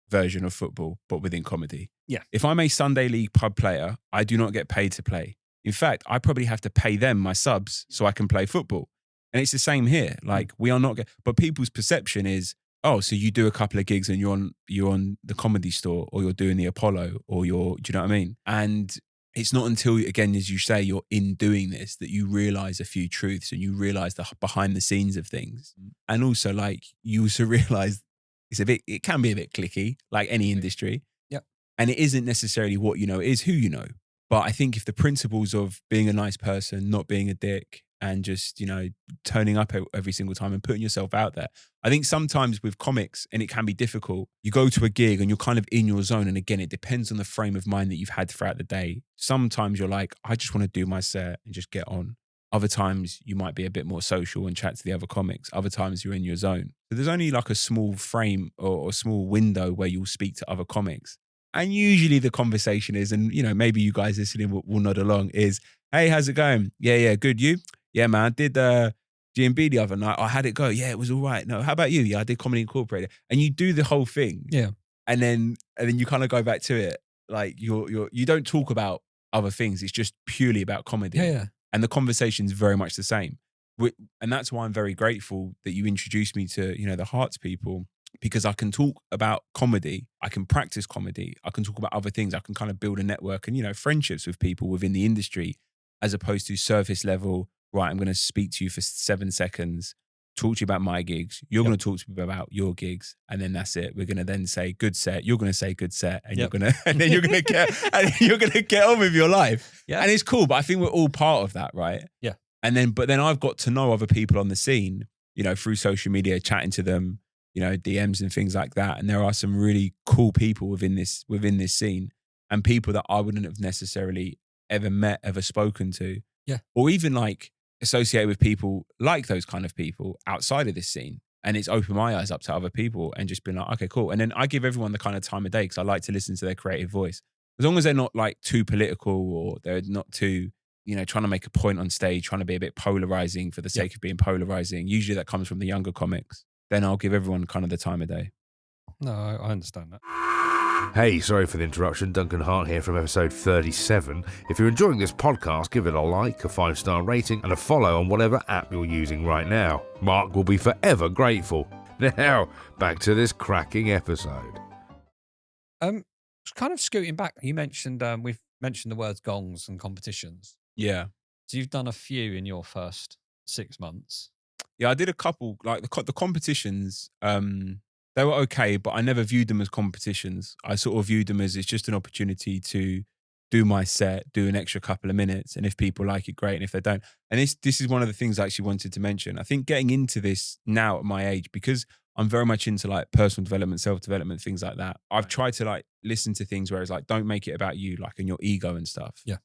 version of football, but within comedy. Yeah. If I'm a Sunday League pub player, I do not get paid to play. In fact, I probably have to pay them my subs so I can play football. And it's the same here. Like we are not, but people's perception is, oh, so you do a couple of gigs and you're on the Comedy Store, or you're doing the Apollo, or do you know what I mean? And it's not until, again, as you say, you're in doing this that you realize a few truths and you realize the behind the scenes of things. And also, like, you also realize it can be a bit cliquey, like any industry. Yep. And it isn't necessarily what you know, it is who you know. But I think if the principles of being a nice person, not being a dick, and just, turning up every single time and putting yourself out there. I think sometimes with comics, and it can be difficult, you go to a gig and you're kind of in your zone. And again, it depends on the frame of mind that you've had throughout the day. Sometimes you're like, I just want to do my set and just get on. Other times you might be a bit more social and chat to the other comics. Other times you're in your zone. So there's only like a small frame or a small window where you'll speak to other comics. And usually the conversation is, and maybe you guys listening will nod along, is, hey, how's it going? Yeah, good. You? Yeah, man, I did G&B the other night. I had it go. Yeah, it was all right. No, how about you? Yeah, I did Comedy Incorporated. And you do the whole thing. Yeah. And then you kind of go back to it. Like you don't talk about other things. It's just purely about comedy. Yeah. And the conversation's very much the same. And that's why I'm very grateful that you introduced me to, the Hearts people, because I can talk about comedy. I can practice comedy. I can talk about other things. I can kind of build a network and, friendships with people within the industry, as opposed to surface level. Right, I'm going to speak to you for 7 seconds, talk to you about my gigs. You're going to talk to me about your gigs, and then that's it. We're going to then say good set. You're going to say good set, and you're going to get on with your life. Yeah. And it's cool, but I think we're all part of that, right? Yeah. But then I've got to know other people on the scene, through social media, chatting to them, DMs and things like that. And there are some really cool people within this scene, and people that I wouldn't have necessarily ever met, ever spoken to. Yeah. Or even like associate with people like those kind of people outside of this scene. And it's opened my eyes up to other people and just been like, okay, cool. And then I give everyone the kind of time of day because I like to listen to their creative voice. As long as they're not like too political, or they're not too, trying to make a point on stage, trying to be a bit polarizing for the sake of being polarizing. Usually that comes from the younger comics. Then I'll give everyone kind of the time of day. No, I understand that. Hey, sorry for the interruption. Duncan Hart here from episode 37. If you're enjoying this podcast, give it a like, a 5-star rating, and a follow on whatever app you're using right now. Mark will be forever grateful. Now, back to this cracking episode. Kind of scooting back, you mentioned, we've mentioned the words gongs and competitions. Yeah. So you've done a few in your first 6 months. Yeah, I did a couple, like the competitions, they were okay, but I never viewed them as competitions. I sort of viewed them as it's just an opportunity to do my set, do an extra couple of minutes. And if people like it, great. And if they don't. And this is one of the things I actually wanted to mention. I think getting into this now at my age, because I'm very much into like personal development, self-development, things like that. I've tried to like listen to things where it's like, don't make it about you, like, and your ego and stuff. Yeah.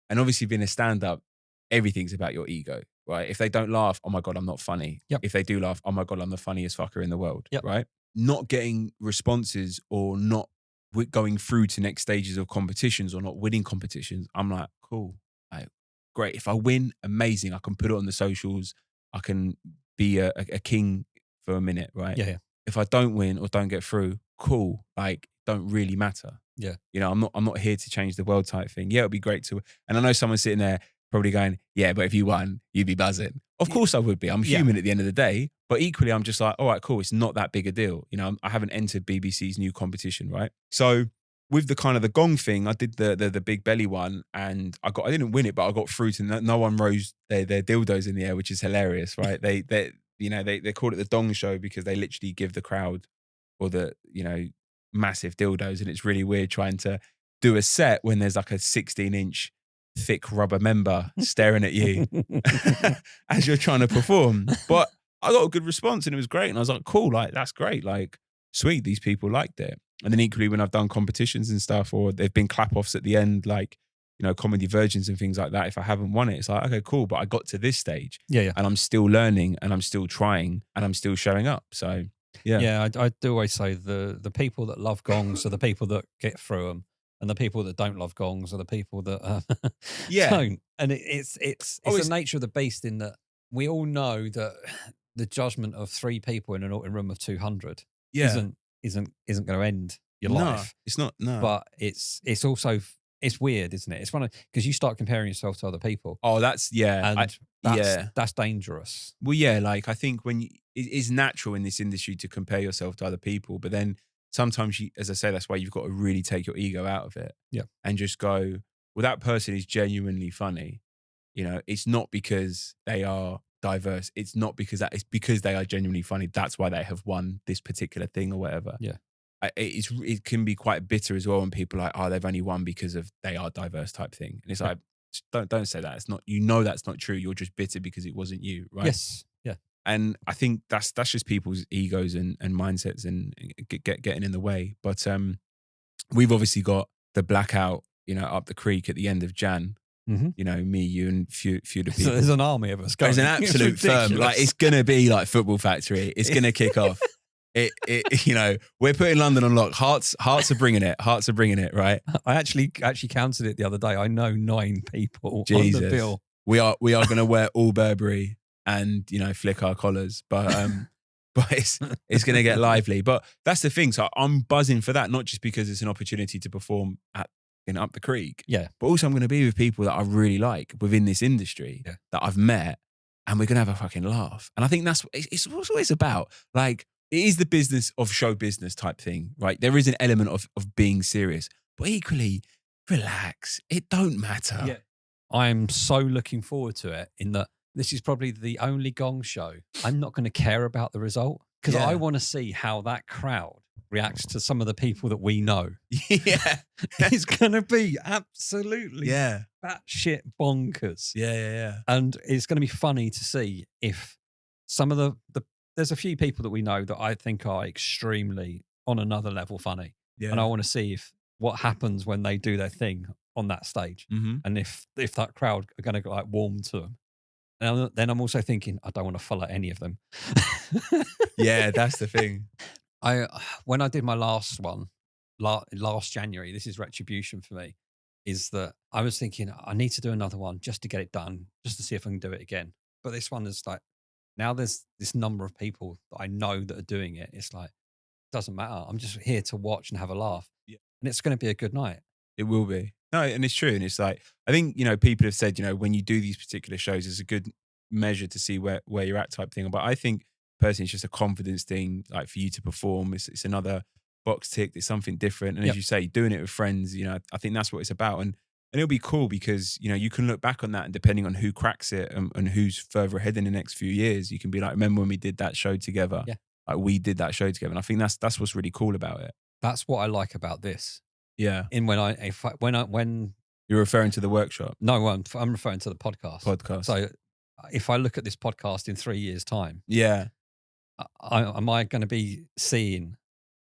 And obviously being a stand-up, everything's about your ego, right? If they don't laugh, oh my God, I'm not funny. Yep. If they do laugh, oh my God, I'm the funniest fucker in the world, yep. Right? Not getting responses or not going through to next stages of competitions or not winning competitions, I'm like, cool, like, great. If I win, amazing. I can put it on the socials. I can be a king for a minute, right? Yeah. If I don't win or don't get through, cool. Like, don't really matter. Yeah. I'm not here to change the world type thing. Yeah, it'd be great to. And I know someone's sitting there probably going, yeah, but if you won, you'd be buzzing. Of course I would be. I'm human at the end of the day. But equally, I'm just like, all right, cool. It's not that big a deal. I haven't entered BBC's new competition, right? So with the kind of the gong thing, I did the big belly one, and I didn't win it, but I got through to no one rose their dildos in the air, which is hilarious, right? They call it the dong show because they literally give the crowd or the massive dildos, and it's really weird trying to do a set when there's like a 16-inch thick rubber member staring at you as you're trying to perform. But I got a good response and it was great, and I was like, cool, like that's great, like sweet, these people liked it. And then equally when I've done competitions and stuff, or they've been clap-offs at the end, like, comedy virgins and things like that, if I haven't won it, it's like, okay, cool, but I got to this stage. Yeah. And I'm still learning and I'm still trying and I'm still showing up. So, yeah. Yeah, I do always say the people that love gongs are the people that get through them, and the people that don't love gongs are the people that don't. And it's the nature of the beast in that we all know that the judgment of 3 people in a room of 200 isn't going to end your life. It's not. No, but it's also weird, isn't it? It's funny because you start comparing yourself to other people. Oh, that's that's dangerous. Well, yeah, like I think it's natural in this industry to compare yourself to other people, but then sometimes as I say, that's why you've got to really take your ego out of it. Yeah, and just go, well, that person is genuinely funny. It's not because they are diverse. It's not because it's because they are genuinely funny. That's why they have won this particular thing or whatever. Yeah. It can be quite bitter as well when people are like, oh, they've only won because of they are diverse type thing. And it's like, don't say that. It's not, that's not true. You're just bitter because it wasn't you, right? Yes. Yeah. And I think that's just people's egos and mindsets and getting in the way. But we've obviously got the blackout, up the creek at the end of Jan. Mm-hmm. Me, you, and few of the people. So there's an army of us going. There's an absolute firm. Like it's gonna be like Football Factory. It's gonna kick off. We're putting London on lock. Hearts are bringing it. Hearts are bringing it. Right. I actually counted it the other day. I know 9 people Jesus. on the bill. We are gonna wear all Burberry and flick our collars, but it's gonna get lively. But that's the thing. So I'm buzzing for that, not just because it's an opportunity to perform up the creek, but also I'm going to be with people that I really like within this industry that I've met, and we're going to have a fucking laugh. And I think that's it's always about, like, it is the business of show business type thing, right? There is an element of being serious, but equally, relax. It don't matter. Yeah. I'm so looking forward to it, in that this is probably the only gong show I'm not going to care about the result, because I want to see how that crowd reacts to some of the people that we know. Yeah. It's going to be absolutely batshit bonkers. Yeah. And it's going to be funny to see if some of the there's a few people that we know that I think are extremely on another level funny. Yeah. And I want to see what happens when they do their thing on that stage. Mm-hmm. And if that crowd are going to like warm to them. And then I'm also thinking, I don't want to follow any of them. Yeah, that's the thing. When I did my last one last January, this is retribution for me, is that I was thinking I need to do another one just to get it done, just to see if I can do it again. But this one is like, now there's this number of people that I know that are doing it. It's like, it doesn't matter. I'm just here to watch and have a laugh. Yeah. And it's going to be a good night. It will be. No, and it's true. And it's like, I think, people have said, when you do these particular shows, it's a good measure to see where you're at type thing. But I think personally, it's just a confidence thing, like for you to perform. It's another box ticked. It's something different. And as you say, doing it with friends, I think that's what it's about. And it'll be cool because, you can look back on that, and depending on who cracks it and who's further ahead in the next few years, you can be like, remember when we did that show together? Yeah. Like we did that show together. And I think that's what's really cool about it. That's what I like about this. Yeah. And when you're referring to the workshop? No, I'm referring to the podcast. So if I look at this podcast in 3 years' time, am I going to be seeing?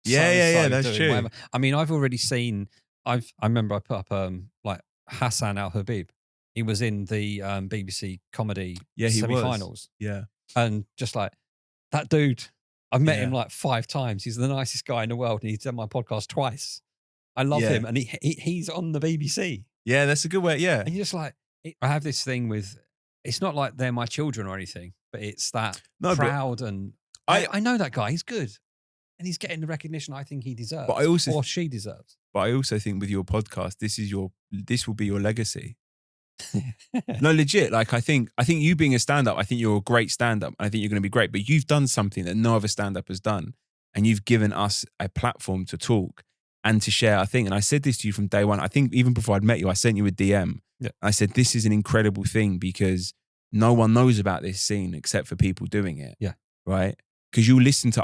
Yeah, that's true. Whatever? I mean, I've already seen. I remember I put up like Hassan Al Habib. He was in the BBC comedy semi-finals. Yeah, and just like that dude, I've met him like 5 times. He's the nicest guy in the world, and he's done my podcast twice. I love him, and he's on the BBC. Yeah, that's a good way. Yeah, and you're just like, I have this thing with. It's not like they're my children or anything, but it's that proud, and I know that guy. He's good, and he's getting the recognition I think he deserves, or she deserves. But I also think with your podcast, this will be your legacy. No, legit. Like I think you being a stand-up, I think you're a great stand-up, and I think you're going to be great. But you've done something that no other stand-up has done, and you've given us a platform to talk. and to share. I think, and I said this to you from day one. I think even before I'd met you, I sent you a DM. Yeah. I said, this is an incredible thing because no one knows about this scene except for people doing it. Yeah. Right? Because you'll listen to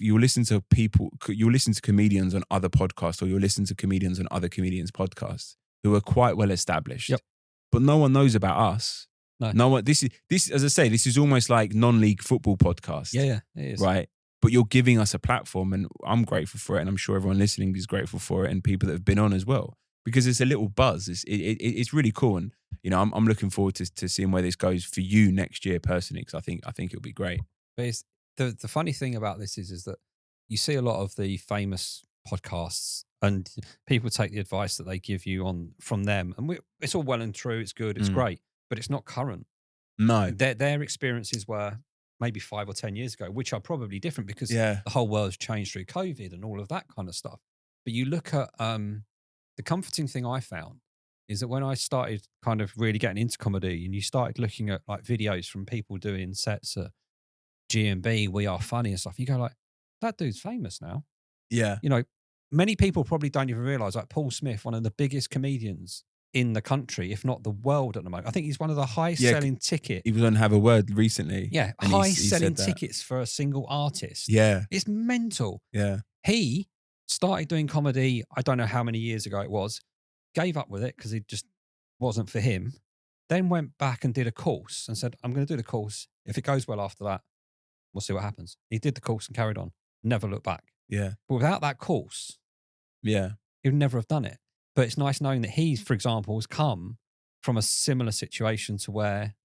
you'll listen to comedians on other podcasts, or you'll listen to comedians on other comedians' podcasts who are quite well established. Yep. But no one knows about us. No one. This, as I say, this is almost like non-league football podcast. Yeah, it is. Right. But you're giving us a platform, and I'm grateful for it, and I'm sure everyone listening is grateful for it, and people that have been on as well, because it's a little buzz. It's really cool, and I'm looking forward to seeing where this goes for you next year personally, because I think it'll be great. But it's, the funny thing about this is that you see a lot of the famous podcasts, and people take the advice that they give you from them, and it's all well and true. It's good. It's great, but it's not current. No, their experiences were maybe 5 or 10 years ago, which are probably different because the whole world's changed through COVID and all of that kind of stuff. But you look at the comforting thing I found is that when I started kind of really getting into comedy, and you started looking at like videos from people doing sets at G&B, We Are Funny and stuff, you go like, that dude's famous now. Yeah. Many people probably don't even realize, like Paul Smith, one of the biggest comedians in the country, if not the world at the moment. I think he's one of the highest selling ticket. He was on Have a Word recently. Yeah, highest selling tickets for a single artist. Yeah. It's mental. Yeah. He started doing comedy, I don't know how many years ago it was, gave up with it because it just wasn't for him, then went back and did a course and said, I'm going to do the course. If it goes well after that, we'll see what happens. He did the course and carried on. Never looked back. Yeah. But without that course, he would never have done it. But it's nice knowing that he, for example, has come from a similar situation to where,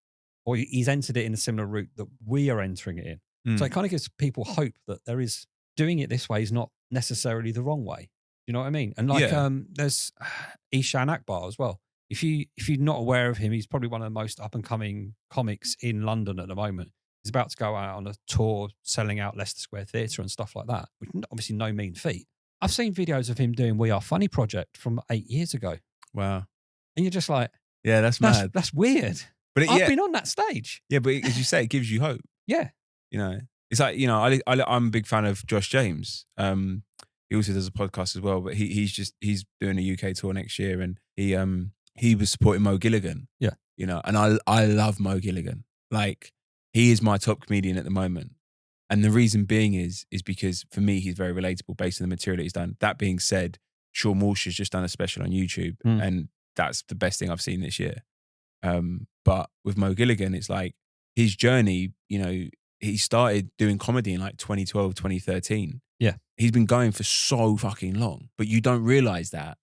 or he's entered it in a similar route that we are entering it in. So it kind of gives people hope that there is, doing it this way is not necessarily the wrong way. You know what I mean? And like, there's Ishan Akbar as well. If you're not aware of him, he's probably one of the most up and coming comics in London at the moment. He's about to go out on a tour selling out Leicester Square Theatre and stuff like that, which obviously no mean feat. I've seen videos of him doing We Are Funny project from 8 years ago. Wow. And you're just like, yeah, that's mad. That's weird. But I've been on that stage. Yeah, but as you say, it gives you hope. Yeah. It's like, I'm a big fan of Josh James. He also does a podcast as well, but he's doing a UK tour next year, and he was supporting Mo Gilligan. Yeah. And I love Mo Gilligan. Like, he is my top comedian at the moment. And the reason being is because for me, he's very relatable based on the material that he's done. That being said, Sean Walsh has just done a special on YouTube, and that's the best thing I've seen this year. But with Mo Gilligan, it's like his journey, he started doing comedy in like 2012, 2013. Yeah. He's been going for so fucking long, but you don't realize that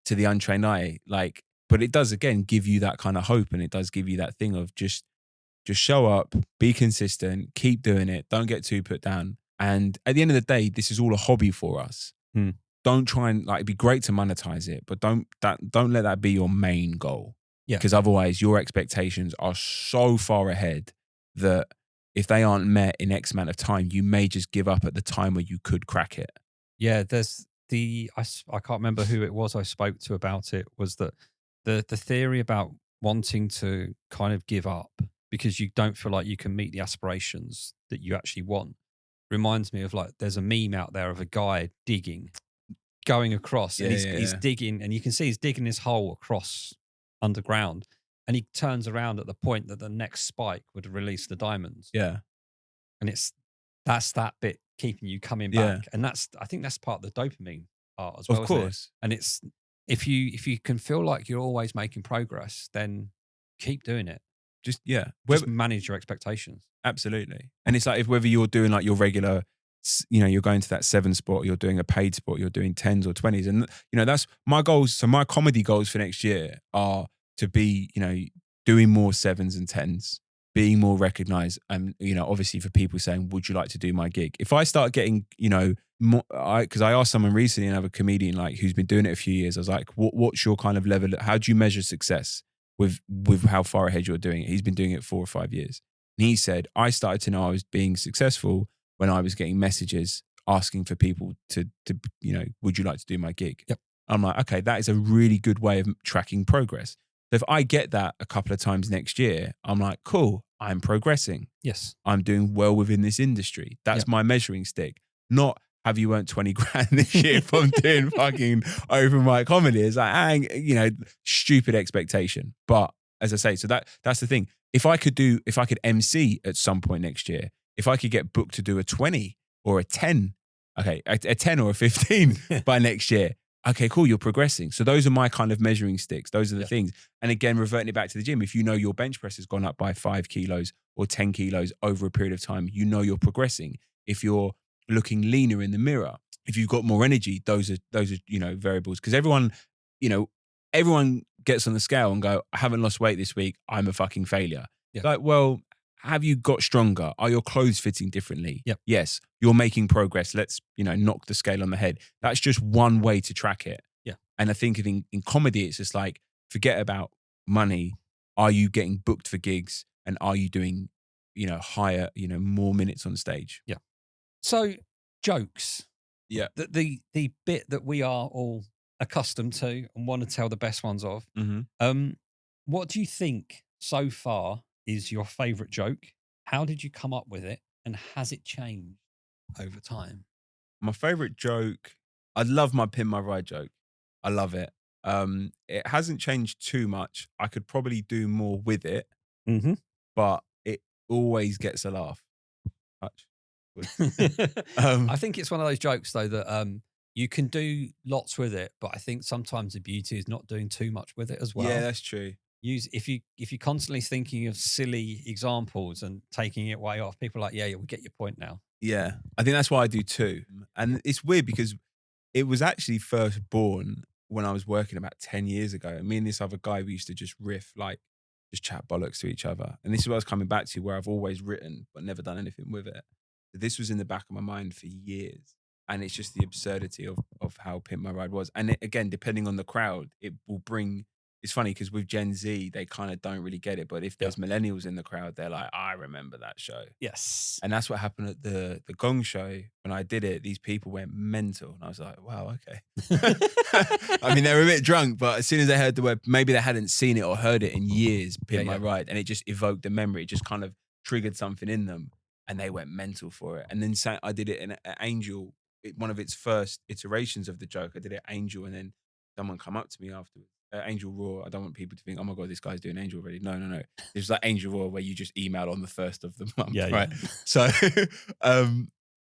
to the untrained eye. Like, but it does, again, give you that kind of hope, and it does give you that thing of just show up, be consistent, keep doing it, don't get too put down. And at the end of the day, this is all a hobby for us. Don't try and, like, it'd be great to monetize it, but don't let that be your main goal. Yeah. Because otherwise your expectations are so far ahead that if they aren't met in X amount of time, you may just give up at the time where you could crack it. Yeah, there's I can't remember who it was I spoke to about it, was that the theory about wanting to kind of give up because you don't feel like you can meet the aspirations that you actually want reminds me of, like, there's a meme out there of a guy going across, and he's digging, and you can see he's digging his hole across underground, and he turns around at the point that the next spike would release the diamonds. Yeah. And that's that bit keeping you coming back. And I think that's part of the dopamine part as well. Of course. And it's, if you can feel like you're always making progress, then keep doing it. Just manage your expectations. Absolutely. And it's like, whether you're doing like your regular, you're going to that 7 spot, you're doing a paid spot, you're doing 10s or 20s. And, that's my goals. So my comedy goals for next year are to be, doing more 7s and 10s, being more recognized. And, obviously for people saying, would you like to do my gig? If I start getting, more, because I asked someone recently, another comedian, like, who's been doing it a few years, I was like, what's your kind of level? How do you measure success with how far ahead you're doing it? He's been doing it 4 or 5 years. And he said, I started to know I was being successful when I was getting messages asking for people to would you like to do my gig? Yep. I'm like, okay, that is a really good way of tracking progress. So if I get that a couple of times next year, I'm like, cool, I'm progressing. Yes. I'm doing well within this industry. That's my measuring stick. Not have you earned 20 grand this year from doing fucking open mic comedy? It's like, stupid expectation. But as I say, so that's the thing. If I could MC at some point next year, if I could get booked to do a 20 or a 10, okay, a 10 or a 15 by next year, okay, cool, you're progressing. So those are my kind of measuring sticks. Those are the things. And again, reverting it back to the gym, if you know your bench press has gone up by 5 kilos or 10 kilos over a period of time, you know you're progressing. If you're looking leaner in the mirror, if you've got more energy, those are variables. Because everyone gets on the scale and go, I haven't lost weight this week, I'm a fucking failure. Yeah. Like, well, have you got stronger? Are your clothes fitting differently? Yep. Yes, you're making progress. Let's, knock the scale on the head. That's just one way to track it. Yeah. And I think in comedy, it's just like, forget about money. Are you getting booked for gigs? And are you doing, higher, more minutes on stage? Yeah. So jokes. Yeah. The bit that we are all accustomed to and want to tell the best ones of. Mm-hmm. What do you think so far is your favourite joke? How did you come up with it? And has it changed over time? My favourite joke, I love my pin my ride joke. I love it. It hasn't changed too much. I could probably do more with it, but it always gets a laugh. Touch. I think it's one of those jokes though that you can do lots with it, but I think sometimes the beauty is not doing too much with it as well. Yeah, that's true. If you're constantly thinking of silly examples and taking it way off, people are like, yeah, we get your point now. Yeah, I think that's why I do too. And it's weird because it was actually first born when I was working about 10 years ago. And me and this other guy, we used to just riff, like just chat bollocks to each other. And this is what I was coming back to, where I've always written but never done anything with it. This was in the back of my mind for years. And it's just the absurdity of how Pimp My Ride was. And again, depending on the crowd, it will bring... It's funny because with Gen Z, they kind of don't really get it. But if there's millennials in the crowd, they're like, I remember that show. Yes. And that's what happened at the Gong Show. When I did it, these people went mental. And I was like, wow, okay. I mean, they were a bit drunk, but as soon as they heard the word, maybe they hadn't seen it or heard it in years, Pimp My Ride. And it just evoked a memory. It just kind of triggered something in them. And they went mental for it. And then I did it in Angel, one of its first iterations of the joke. I did it at Angel, and then someone come up to me afterwards. Angel Raw. I don't want people to think, oh my God, this guy's doing Angel already. No. It was like Angel Raw where you just email on the first of the month, right? Yeah. So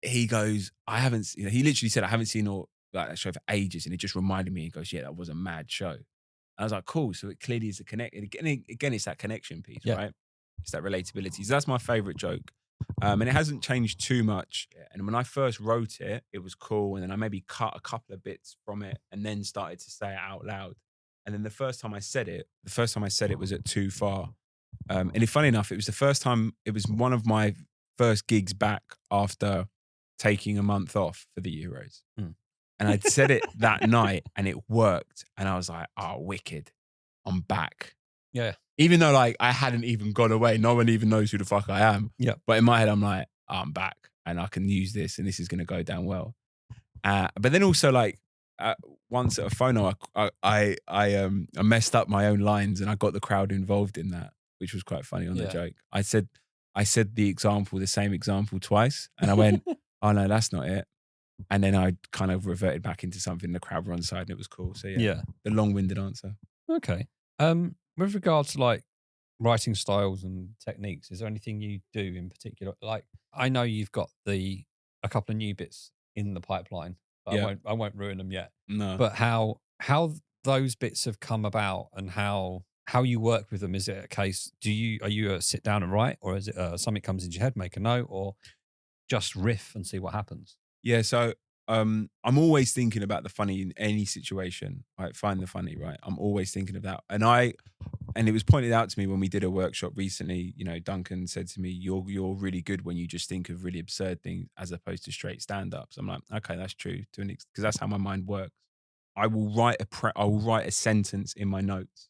he goes, I haven't, he literally said, I haven't seen that show for ages. And it just reminded me, he goes, yeah, that was a mad show. And I was like, cool. So it clearly is a connect. Again, it's that connection piece, right? It's that relatability. So that's my favorite joke. And it hasn't changed too much. And when I first wrote it, it was cool. And then I maybe cut a couple of bits from it and then started to say it out loud. And then the first time I said it was at Too Far. And funny enough, it was one of my first gigs back after taking a month off for the Euros. And I'd said it that night and it worked. And I was like, oh, wicked. I'm back. Yeah. Even though like I hadn't even gone away. No one even knows who the fuck I am. Yeah. But in my head, I'm like, oh, I'm back and I can use this and this is going to go down well. But then also like, once at a phono, I messed up my own lines and I got the crowd involved in that, which was quite funny on the joke. I said the same example twice, and I went, "Oh no, that's not it." And then I kind of reverted back into something. The crowd were on side, and it was cool. So yeah. The long-winded answer. Okay. With regards to like writing styles and techniques, is there anything you do in particular? Like, I know you've got a couple of new bits in the pipeline. I won't ruin them yet. No. But how those bits have come about and how you work with them? Is it a case? Are you a sit down and write, or is it something comes into your head, make a note, or just riff and see what happens? Yeah. So I'm always thinking about the funny in any situation. Right, find the funny. Right, I'm always thinking of that. And it was pointed out to me when we did a workshop recently. Duncan said to me, "You're really good when you just think of really absurd things as opposed to straight stand-ups." I'm like, okay, that's true because that's how my mind works. I will write a sentence in my notes.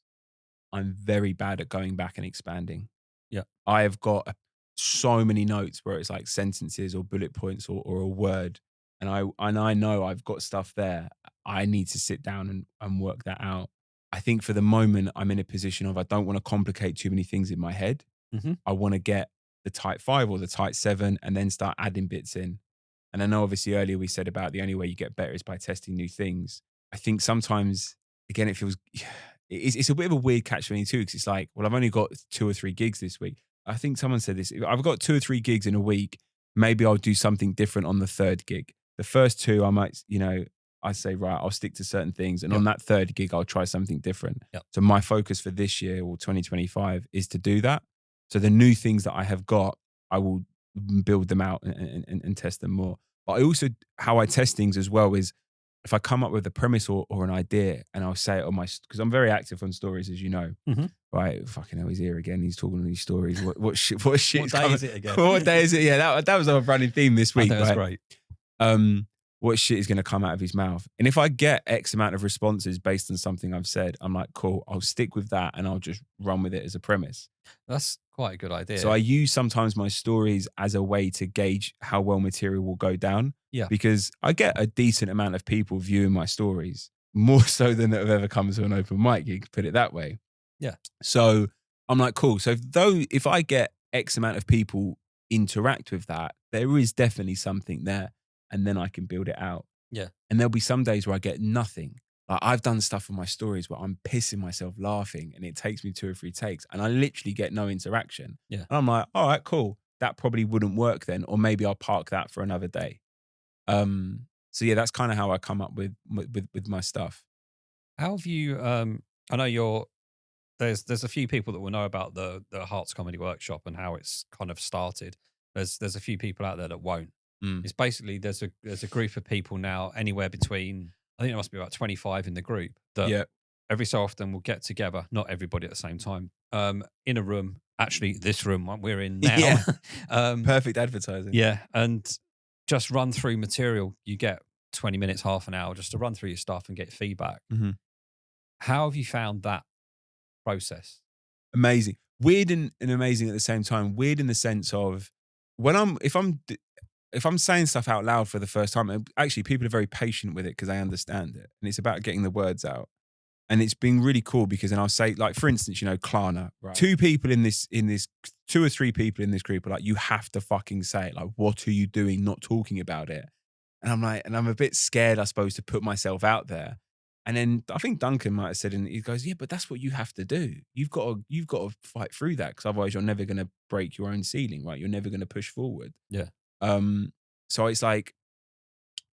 I'm very bad at going back and expanding. Yeah, I have got so many notes where it's like sentences or bullet points or a word. And I know I've got stuff there. I need to sit down and work that out. I think for the moment, I'm in a position of I don't want to complicate too many things in my head. I want to get the tight 5 or the tight 7 and then start adding bits in. And I know obviously earlier we said about the only way you get better is by testing new things. I think sometimes, again, it feels, it's a bit of a weird catch-22 because it's like, well, I've only got 2 or 3 gigs this week. I think someone said this, if I've got 2 or 3 gigs in a week, maybe I'll do something different on the 3rd gig. The first 2, I might, I say, right, I'll stick to certain things. And on that 3rd gig, I'll try something different. Yep. So my focus for this year or 2025 is to do that. So the new things that I have got, I will build them out and test them more. But I also, how I test things as well is if I come up with a premise or an idea and I'll say it on because I'm very active on stories, as you know. Mm-hmm. Right, fucking hell, he's here again. He's talking on these stories. What shit? What shit? What day is it again? What day is it? Yeah, that was our running theme this week. That's great. What shit is going to come out of his mouth? And if I get X amount of responses based on something I've said, I'm like, cool, I'll stick with that and I'll just run with it as a premise. That's quite a good idea. So I use sometimes my stories as a way to gauge how well material will go down. Yeah. Because I get a decent amount of people viewing my stories, more so than that have ever come to an open mic gig, put it that way. Yeah. So I'm like, cool. So if I get X amount of people interact with that, there is definitely something there. And then I can build it out. Yeah. And there'll be some days where I get nothing. Like I've done stuff on my stories where I'm pissing myself laughing and it takes me 2 or 3 takes and I literally get no interaction. Yeah. And I'm like, all right, cool. That probably wouldn't work then. Or maybe I'll park that for another day. So yeah, that's kind of how I come up with my stuff. How have you, I know there's a few people that will know about the Hearts Comedy Workshop and how it's kind of started. There's a few people out there that won't. It's basically there's a group of people now, anywhere between, I think there must be about 25 in the group that every so often will get together, not everybody at the same time, in a room, actually this room we're in now. Yeah. Perfect advertising. Yeah, and just run through material. You get 20 minutes, half an hour just to run through your stuff and get feedback. Mm-hmm. How have you found that process? Amazing. Weird and amazing at the same time. Weird in the sense of if I'm saying stuff out loud for the first time, actually people are very patient with it because they understand it. And it's about getting the words out. And it's been really cool because then I'll say, like, for instance, Klarna, right? 2 people in this 2 or 3 people in this group are like, you have to fucking say it. Like, what are you doing not talking about it? And I'm like, and I'm a bit scared, I suppose, to put myself out there. And then I think Duncan might have said, and he goes, yeah, but that's what you have to do. You've got to fight through that because otherwise you're never going to break your own ceiling, right? You're never going to push forward. Yeah. So it's like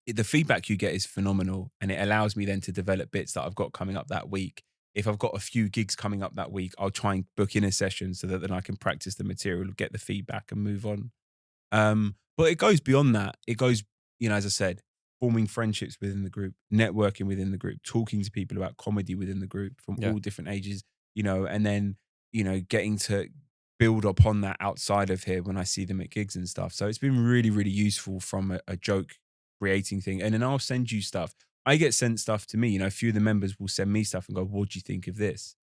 the feedback you get is phenomenal and it allows me then to develop bits that I've got coming up that week. If I've got a few gigs coming up that week, I'll try and book in a session so that then I can practice the material, get the feedback and move on. But it goes beyond that. It goes, as I said, forming friendships within the group, networking within the group, talking to people about comedy within the group from all different ages, and then, getting to build upon that outside of here when I see them at gigs and stuff. So it's been really, really useful from a joke creating thing. And then I'll send you stuff. I get sent stuff to me. A few of the members will send me stuff and go, what do you think of this?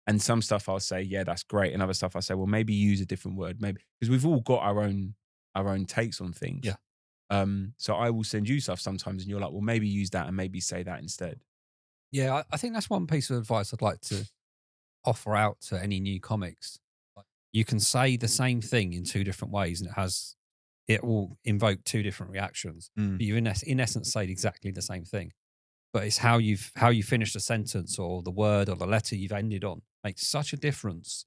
And some stuff I'll say, yeah, that's great. And other stuff I say, well, maybe use a different word. Maybe because we've all got our own takes on things. Yeah. So I will send you stuff sometimes and you're like, well, maybe use that and maybe say that instead. Yeah, I think that's one piece of advice I'd like to offer out to any new comics. You can say the same thing in 2 different ways and it will invoke 2 different reactions. But you in essence say exactly the same thing. But it's how you finish the sentence or the word or the letter you've ended on makes such a difference.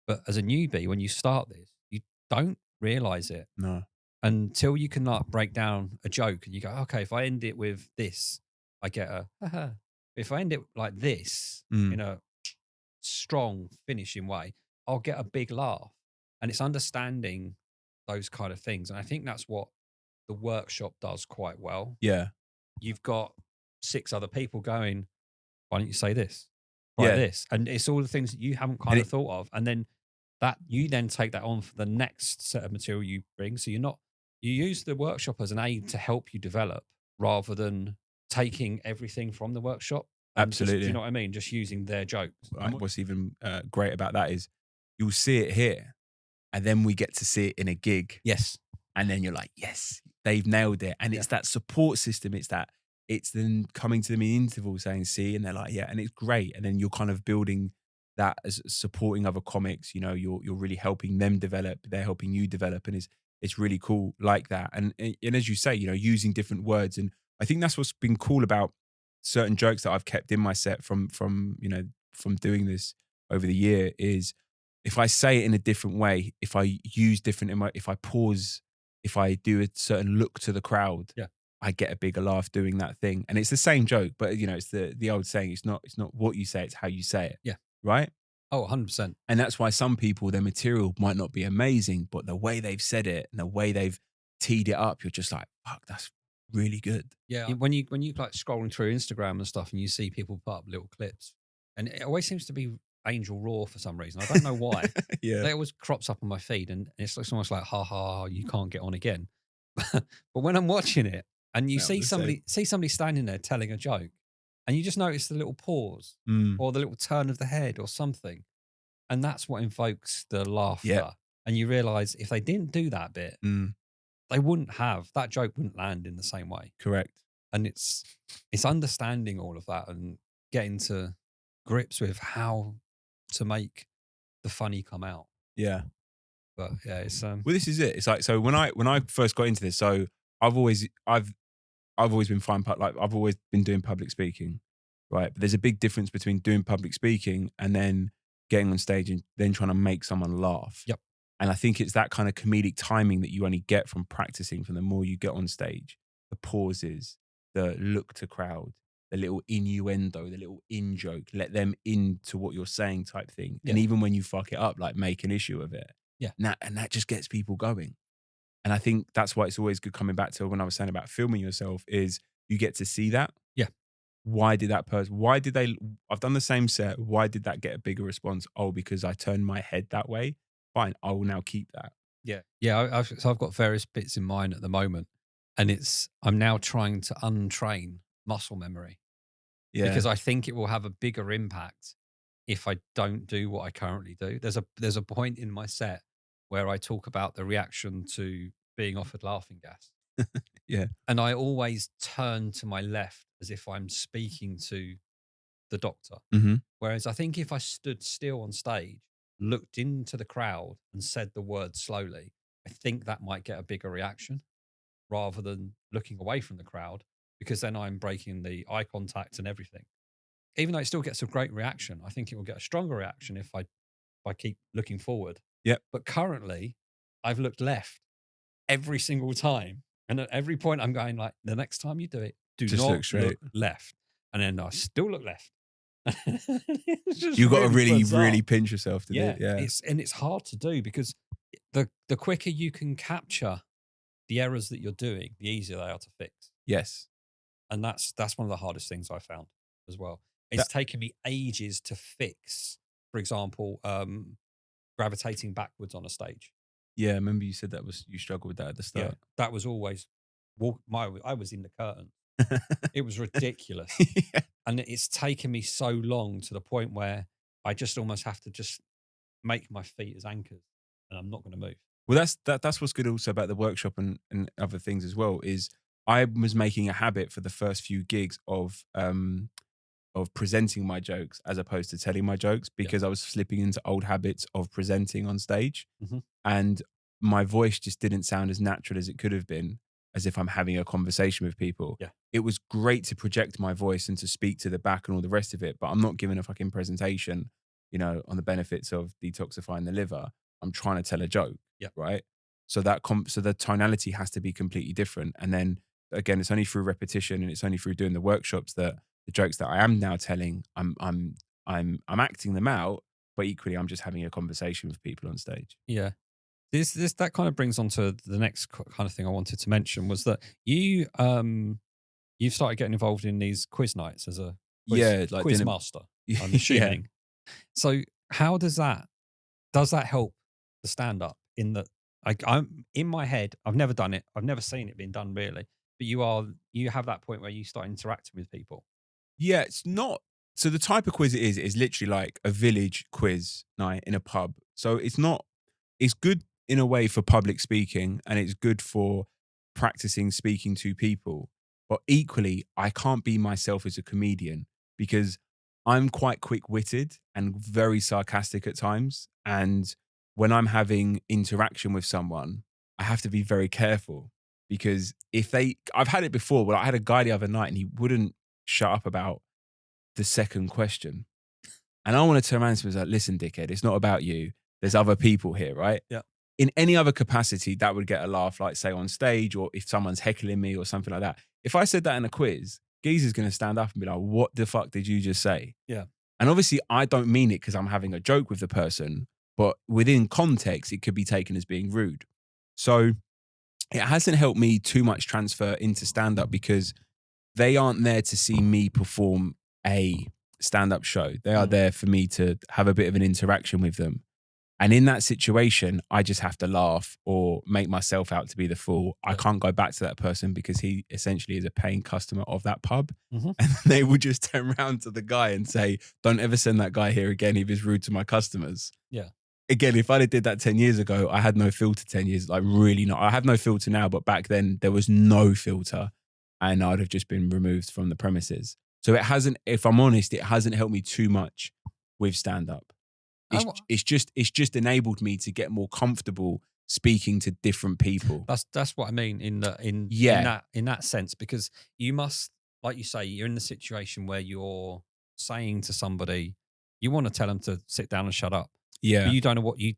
But as a newbie, when you start this, you don't realize it. No. Until you can break down a joke and you go, okay, if I end it with this, I get a haha. If I end it like this in a strong finishing way, I'll get a big laugh. And it's understanding those kind of things. And I think that's what the workshop does quite well. Yeah. You've got 6 other people going, why don't you say this? Try this. And it's all the things that you haven't kind of thought of. And then you then take that on for the next set of material you bring. So you use the workshop as an aid to help you develop rather than taking everything from the workshop. Absolutely. Do you know what I mean? Just using their jokes. What's even great about that is you'll see it here and then we get to see it in a gig. Yes. And then you're like, yes, they've nailed it. And it's that support system. It's then coming to them in interval saying, see, and they're like, yeah, and it's great. And then you're kind of building that as supporting other comics, you're really helping them develop. They're helping you develop. And it's really cool like that. And as you say, using different words. And I think that's what's been cool about certain jokes that I've kept in my set from doing this over the year is if I say it in a different way, if I use different, if I pause, if I do a certain look to the crowd, I get a bigger laugh doing that thing. And it's the same joke, but it's the old saying, it's not what you say, it's how you say it. Yeah. Right? Oh, 100%. And that's why some people, their material might not be amazing, but the way they've said it and the way they've teed it up, you're just like, fuck, that's really good. Yeah. When you like scrolling through Instagram and stuff and you see people put up little clips, and it always seems to be Angel Raw for some reason. I don't know why. Yeah. It always crops up on my feed and it's almost like, ha ha, you can't get on again. But when I'm watching it and you see somebody standing there telling a joke and you just notice the little pause or the little turn of the head or something. And that's what invokes the laughter. Yeah. And you realize if they didn't do that bit, they wouldn't have, that joke wouldn't land in the same way. Correct. And it's understanding all of that and getting to grips with how to make the funny come out. Yeah. But yeah, it's well, this is it. It's like, so when I first got into this, so I've always been fine, like I've always been doing public speaking, right? But there's a big difference between doing public speaking and then getting on stage and then trying to make someone laugh. Yep. And I think it's that kind of comedic timing that you only get from practicing, from the more you get on stage, the pauses, the look to crowd, the little innuendo, the little in joke, let them into what you're saying type thing. Yeah. And even when you fuck it up, like make an issue of it. Yeah. And that just gets people going. And I think that's why it's always good coming back to when I was saying about filming yourself is you get to see that. Yeah. Why did that person, I've done the same set. Why did that get a bigger response? Oh, because I turned my head that way. Fine. I will now keep that. Yeah. Yeah. So I've got various bits in mind at the moment and I'm now trying to untrain muscle memory. Yeah. Because I think it will have a bigger impact if I don't do what I currently do. There's a point in my set where I talk about the reaction to being offered laughing gas. Yeah. And I always turn to my left as if I'm speaking to the doctor. Mm-hmm. Whereas I think if I stood still on stage, looked into the crowd and said the word slowly, I think that might get a bigger reaction rather than looking away from the crowd, because then I'm breaking the eye contact and everything. Even though it still gets a great reaction, I think it will get a stronger reaction if I keep looking forward. Yep. But currently, I've looked left every single time. And at every point, I'm going like, the next time you do it, just not look left. And then I still look left. You've got to really pinch yourself to do it. Yeah. It's hard to do because the quicker you can capture the errors that you're doing, the easier they are to fix. Yes. And that's one of the hardest things I found as well. It's taken me ages to fix, for example, gravitating backwards on a stage. Yeah, I remember you said you struggled with that at the start. Yeah, that was always I was in the curtain. It was ridiculous. Yeah. And it's taken me so long to the point where I just almost have to just make my feet as anchors and I'm not going to move. Well, that's what's good also about the workshop and other things as well is I was making a habit for the first few gigs of presenting my jokes as opposed to telling my jokes because I was slipping into old habits of presenting on stage. Mm-hmm. And my voice just didn't sound as natural as it could have been, as if I'm having a conversation with people. Yeah. It was great to project my voice and to speak to the back and all the rest of it, but I'm not giving a fucking presentation, on the benefits of detoxifying the liver. I'm trying to tell a joke. Yeah. Right. So so the tonality has to be completely different. And then again, it's only through repetition and it's only through doing the workshops that the jokes that I am now telling, I'm acting them out, but equally I'm just having a conversation with people on stage. Yeah. That kind of brings on to the next kind of thing I wanted to mention was that you've started getting involved in these quiz nights as a quiz master, I'm assuming. Yeah. So how does that help the stand up in that I'm in my head, I've never done it. I've never seen it being done really, but you have that point where you start interacting with people. Yeah, it's not. So the type of quiz it is literally like a village quiz night in a pub. So it's good in a way for public speaking and it's good for practicing speaking to people. But equally, I can't be myself as a comedian because I'm quite quick-witted and very sarcastic at times. And when I'm having interaction with someone, I have to be very careful because I've had it before, but I had a guy the other night and he wouldn't shut up about the second question. And I want to turn around and say, like, listen, dickhead, it's not about you. There's other people here, right? Yeah. In any other capacity, that would get a laugh, like say on stage or if someone's heckling me or something like that. If I said that in a quiz, Geezer's going to stand up and be like, what the fuck did you just say? Yeah. And obviously I don't mean it because I'm having a joke with the person, but within context, it could be taken as being rude. So it hasn't helped me too much transfer into stand-up because they aren't there to see me perform a stand-up show. They are there for me to have a bit of an interaction with them. And in that situation, I just have to laugh or make myself out to be the fool. I can't go back to that person because he essentially is a paying customer of that pub. Mm-hmm. And they would just turn around to the guy and say, don't ever send that guy here again if he's rude to my customers. Yeah. Again, if I did that 10 years ago, I had no filter 10 years, like really not. I have no filter now, but back then there was no filter and I'd have just been removed from the premises. So it hasn't, if I'm honest, it hasn't helped me too much with stand-up. It's just enabled me to get more comfortable speaking to different people. That's what I mean in that sense, because you must, like you say, you're in the situation where you're saying to somebody, you want to tell them to sit down and shut up. Yeah. But you don't know what you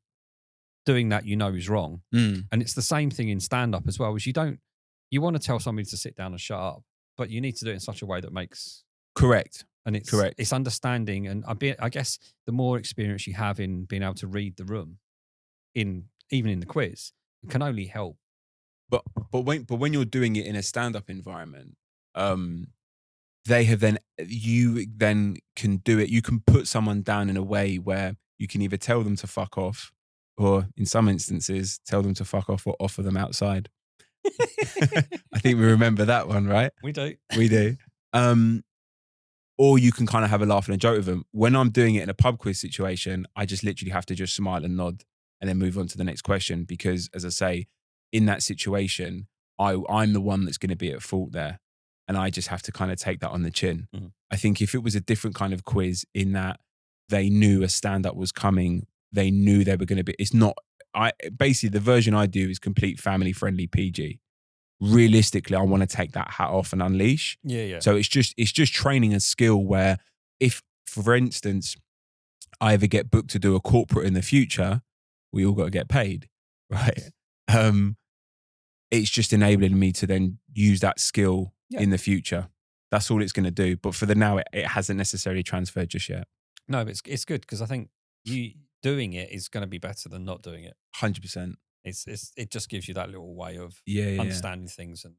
doing that you know is wrong. And it's the same thing in stand-up as well, is you want to tell somebody to sit down and shut up, but you need to do it in such a way that makes correct. And it's understanding, and I guess the more experience you have in being able to read the room, even in the quiz, it can only help. But when you're doing it in a stand-up environment, you then can do it. You can put someone down in a way where you can either tell them to fuck off, or in some instances, tell them to fuck off or offer them outside. I think we remember that one, right? We do. We do. Or you can kind of have a laugh and a joke with them. When I'm doing it in a pub quiz situation, I just literally have to just smile and nod and then move on to the next question. Because as I say, in that situation, I'm the one that's going to be at fault there. And I just have to kind of take that on the chin. Mm-hmm. I think if it was a different kind of quiz in that they knew a stand-up was coming, they knew they were going to be, basically the version I do is complete family-friendly PG. Realistically, I want to take that hat off and unleash. Yeah. So it's just training a skill where if, for instance, I ever get booked to do a corporate in the future, we all got to get paid, right? It's just enabling me to then use that skill in the future. That's all it's going to do. But for the now, it hasn't necessarily transferred just yet. No, but it's good because I think you doing it is going to be better than not doing it. 100%. It just gives you that little way of understanding things, and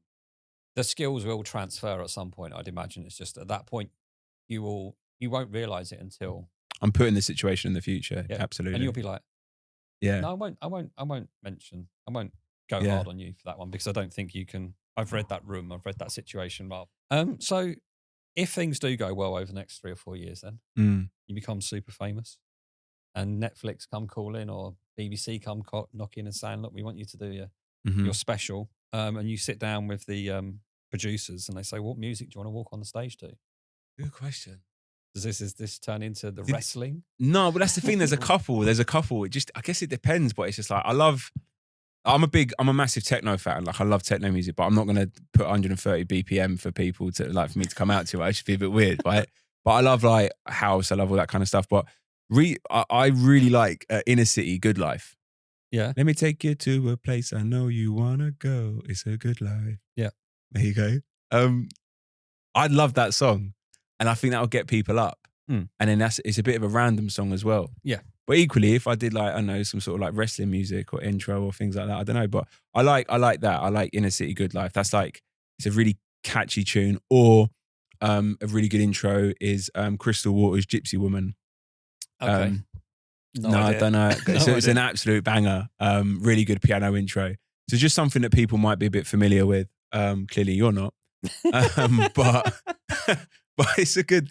the skills will transfer at some point. I'd imagine it's just at that point you won't realize it until I'm put in the situation in the future. Yeah. Absolutely, and you'll be like, yeah, no, I won't go hard on you for that one because I don't think you can. I've read that room, I've read that situation well. So if things do go well over the next 3 or 4 years, then you become super famous, and Netflix come calling or BBC come knocking and saying, look, we want you to do your special. And you sit down with the producers and they say, what music do you want to walk on the stage to? Good question. Does this turn into the wrestling? No, but that's the thing. There's a couple. I guess it depends, but it's just like, I'm a massive techno fan. Like I love techno music, but I'm not going to put 130 BPM for people to like, for me to come out to. It should be a bit weird, right? But I love like house. I love all that kind of stuff. But I really like Inner City, Good Life. Yeah. Let me take you to a place I know you want to go. It's a good life. Yeah. There you go. I love that song. And I think that'll get people up. And then it's a bit of a random song as well. Yeah. But equally, if I did like, I don't know, some sort of like wrestling music or intro or things like that, I don't know. But I like that. I like Inner City, Good Life. That's like, it's a really catchy tune. Or a really good intro is Crystal Waters' Gypsy Woman. Okay. No, I don't know. It's an absolute banger. Really good piano intro. So just something that people might be a bit familiar with. Clearly you're not. But it's a good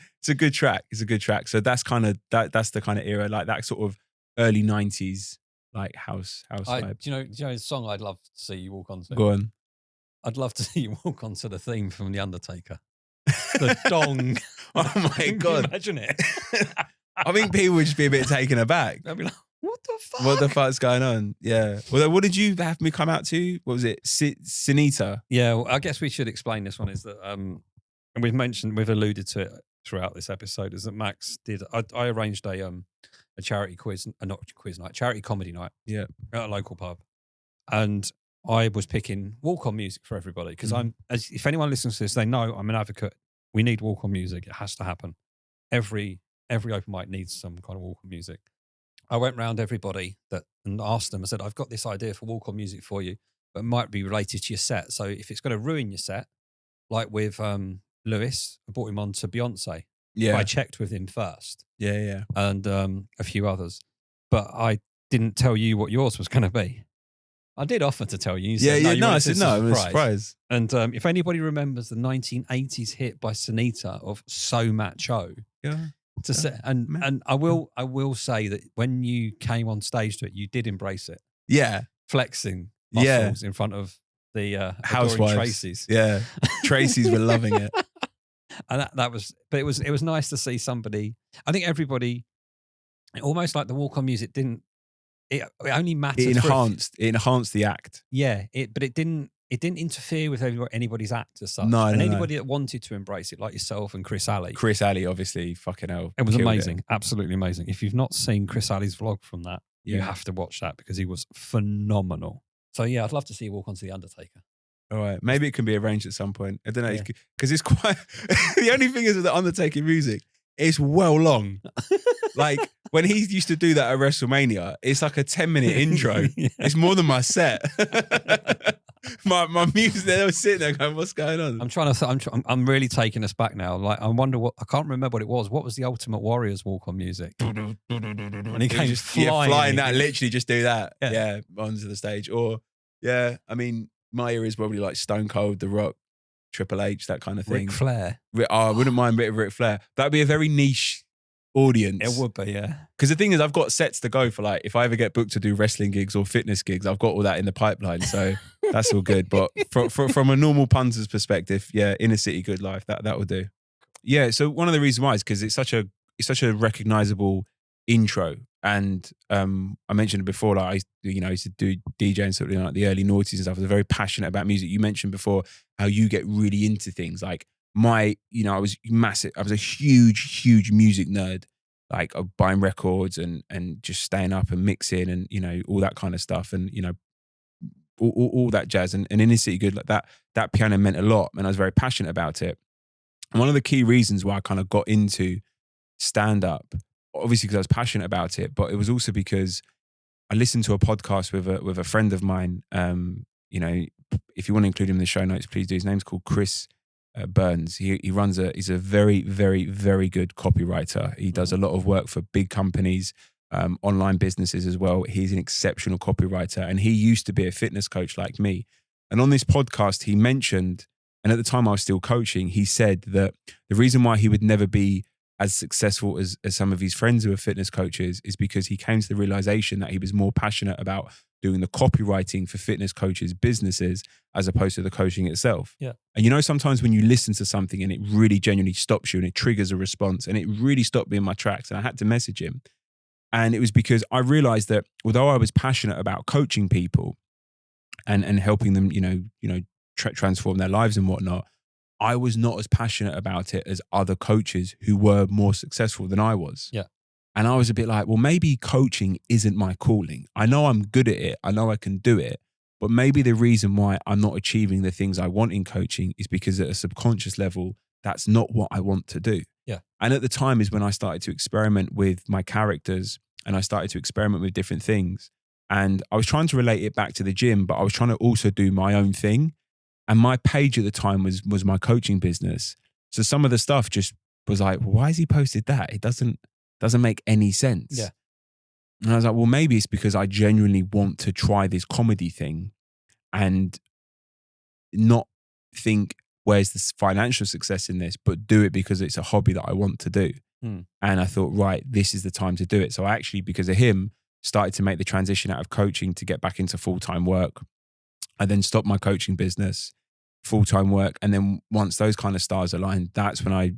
track. It's a good track. So that's kind of that's the kind of era, like that sort of early 90s like house vibe. Do you know the song I'd love to see you walk onto? Go on. I'd love to see you walk onto the theme from The Undertaker. The dong. Oh my God. Imagine it. I think people would just be a bit taken aback. They'll be like, What the fuck? What the fuck's going on? Yeah. Well, what did you have me come out to? What was it? Sinita? Yeah, well, I guess we should explain this one is that, and we've alluded to it throughout this episode, is that Max did, I arranged a charity quiz, not quiz night, charity comedy night. Yeah. At a local pub. And I was picking walk-on music for everybody because if anyone listens to this, they know I'm an advocate. We need walk-on music. It has to happen. Every open mic needs some kind of walk-on music. I went round everybody and asked them. I said, I've got this idea for walk-on music for you, but it might be related to your set. So if it's going to ruin your set, like with Lewis, I brought him on to Beyonce. Yeah. I checked with him first. Yeah. And a few others. But I didn't tell you what yours was going to be. I did offer to tell you. You said, I said no. I'm surprised. And if anybody remembers the 1980s hit by Sunita of So Macho, and I will say that when you came on stage to it, you did embrace it. Yeah, flexing muscles in front of the housewives. Tracy's. Yeah, Tracy's were loving it. And that was, but it was nice to see somebody. I think everybody, almost like the walk-on music didn't. It only mattered. It enhanced the act. Yeah, but it didn't interfere with anybody's act as such. No, anybody that wanted to embrace it, like yourself and Chris Alley. Chris Alley, obviously, fucking hell. It was amazing, absolutely amazing. If you've not seen Chris Alley's vlog from that, you Yeah. have to watch that because he was phenomenal. So yeah, I'd love to see you walk onto the Undertaker. All right, maybe it can be arranged at some point. I don't know, because it's quite. The only thing is with the Undertaker music, it's well long. Like when he used to do that at WrestleMania, it's like a 10-minute intro. Yeah. It's more than my set. my music, they were sitting there going, "What's going on?" I'm trying to. I'm really taking us back now. Like I wonder I can't remember what it was. What was the Ultimate Warrior's walk-on music? And he came just flying. that, literally just do that. Yeah. Yeah, onto the stage. Or I mean, my ear is probably like Stone Cold, The Rock, Triple H, that kind of thing. Ric Flair. I wouldn't mind a bit of Ric Flair. That'd be a very niche audience. It would be, yeah. Because the thing is, I've got sets to go for. Like, if I ever get booked to do wrestling gigs or fitness gigs, I've got all that in the pipeline. So that's all good. But from a normal punter's perspective, yeah, inner city good life, that will do. Yeah. So one of the reasons why is because it's such a recognizable intro. And I mentioned it before, like I used to do DJ and sort of like the early noughties and stuff. I was very passionate about music. You mentioned before how you get really into things. Like I was massive. I was a huge music nerd. Like buying records and just staying up and mixing and all that kind of stuff and all that jazz and inner city good, like that piano meant a lot and I was very passionate about it. And one of the key reasons why I kind of got into stand up, obviously because I was passionate about it, but it was also because I listened to a podcast with a friend of mine. If you want to include him in the show notes, please do. His name's called Chris Burns. He's a very, very, very good copywriter. He does a lot of work for big companies, online businesses as well. He's an exceptional copywriter and he used to be a fitness coach like me. And on this podcast, he mentioned, and at the time I was still coaching, he said that the reason why he would never be as successful as some of his friends who are fitness coaches is because he came to the realization that he was more passionate about doing the copywriting for fitness coaches' businesses as opposed to the coaching itself. Yeah. And sometimes when you listen to something and it really genuinely stops you and it triggers a response, and it really stopped me in my tracks and I had to message him. And it was because I realized that although I was passionate about coaching people and helping them, transform their lives and whatnot, I was not as passionate about it as other coaches who were more successful than I was. Yeah. And I was a bit like, well, maybe coaching isn't my calling. I know I'm good at it. I know I can do it. But maybe the reason why I'm not achieving the things I want in coaching is because at a subconscious level, that's not what I want to do. Yeah. And at the time is when I started to experiment with my characters and I started to experiment with different things. And I was trying to relate it back to the gym, but I was trying to also do my own thing. And my page at the time was my coaching business. So some of the stuff just was like, well, why has he posted that? It doesn't make any sense. Yeah. And I was like, well, maybe it's because I genuinely want to try this comedy thing and not think, where's the financial success in this, but do it because it's a hobby that I want to do. And I thought, right, this is the time to do it. So I actually, because of him, started to make the transition out of coaching to get back into full-time work. I then stopped my coaching business, full-time work. And then once those kind of stars aligned, that's when I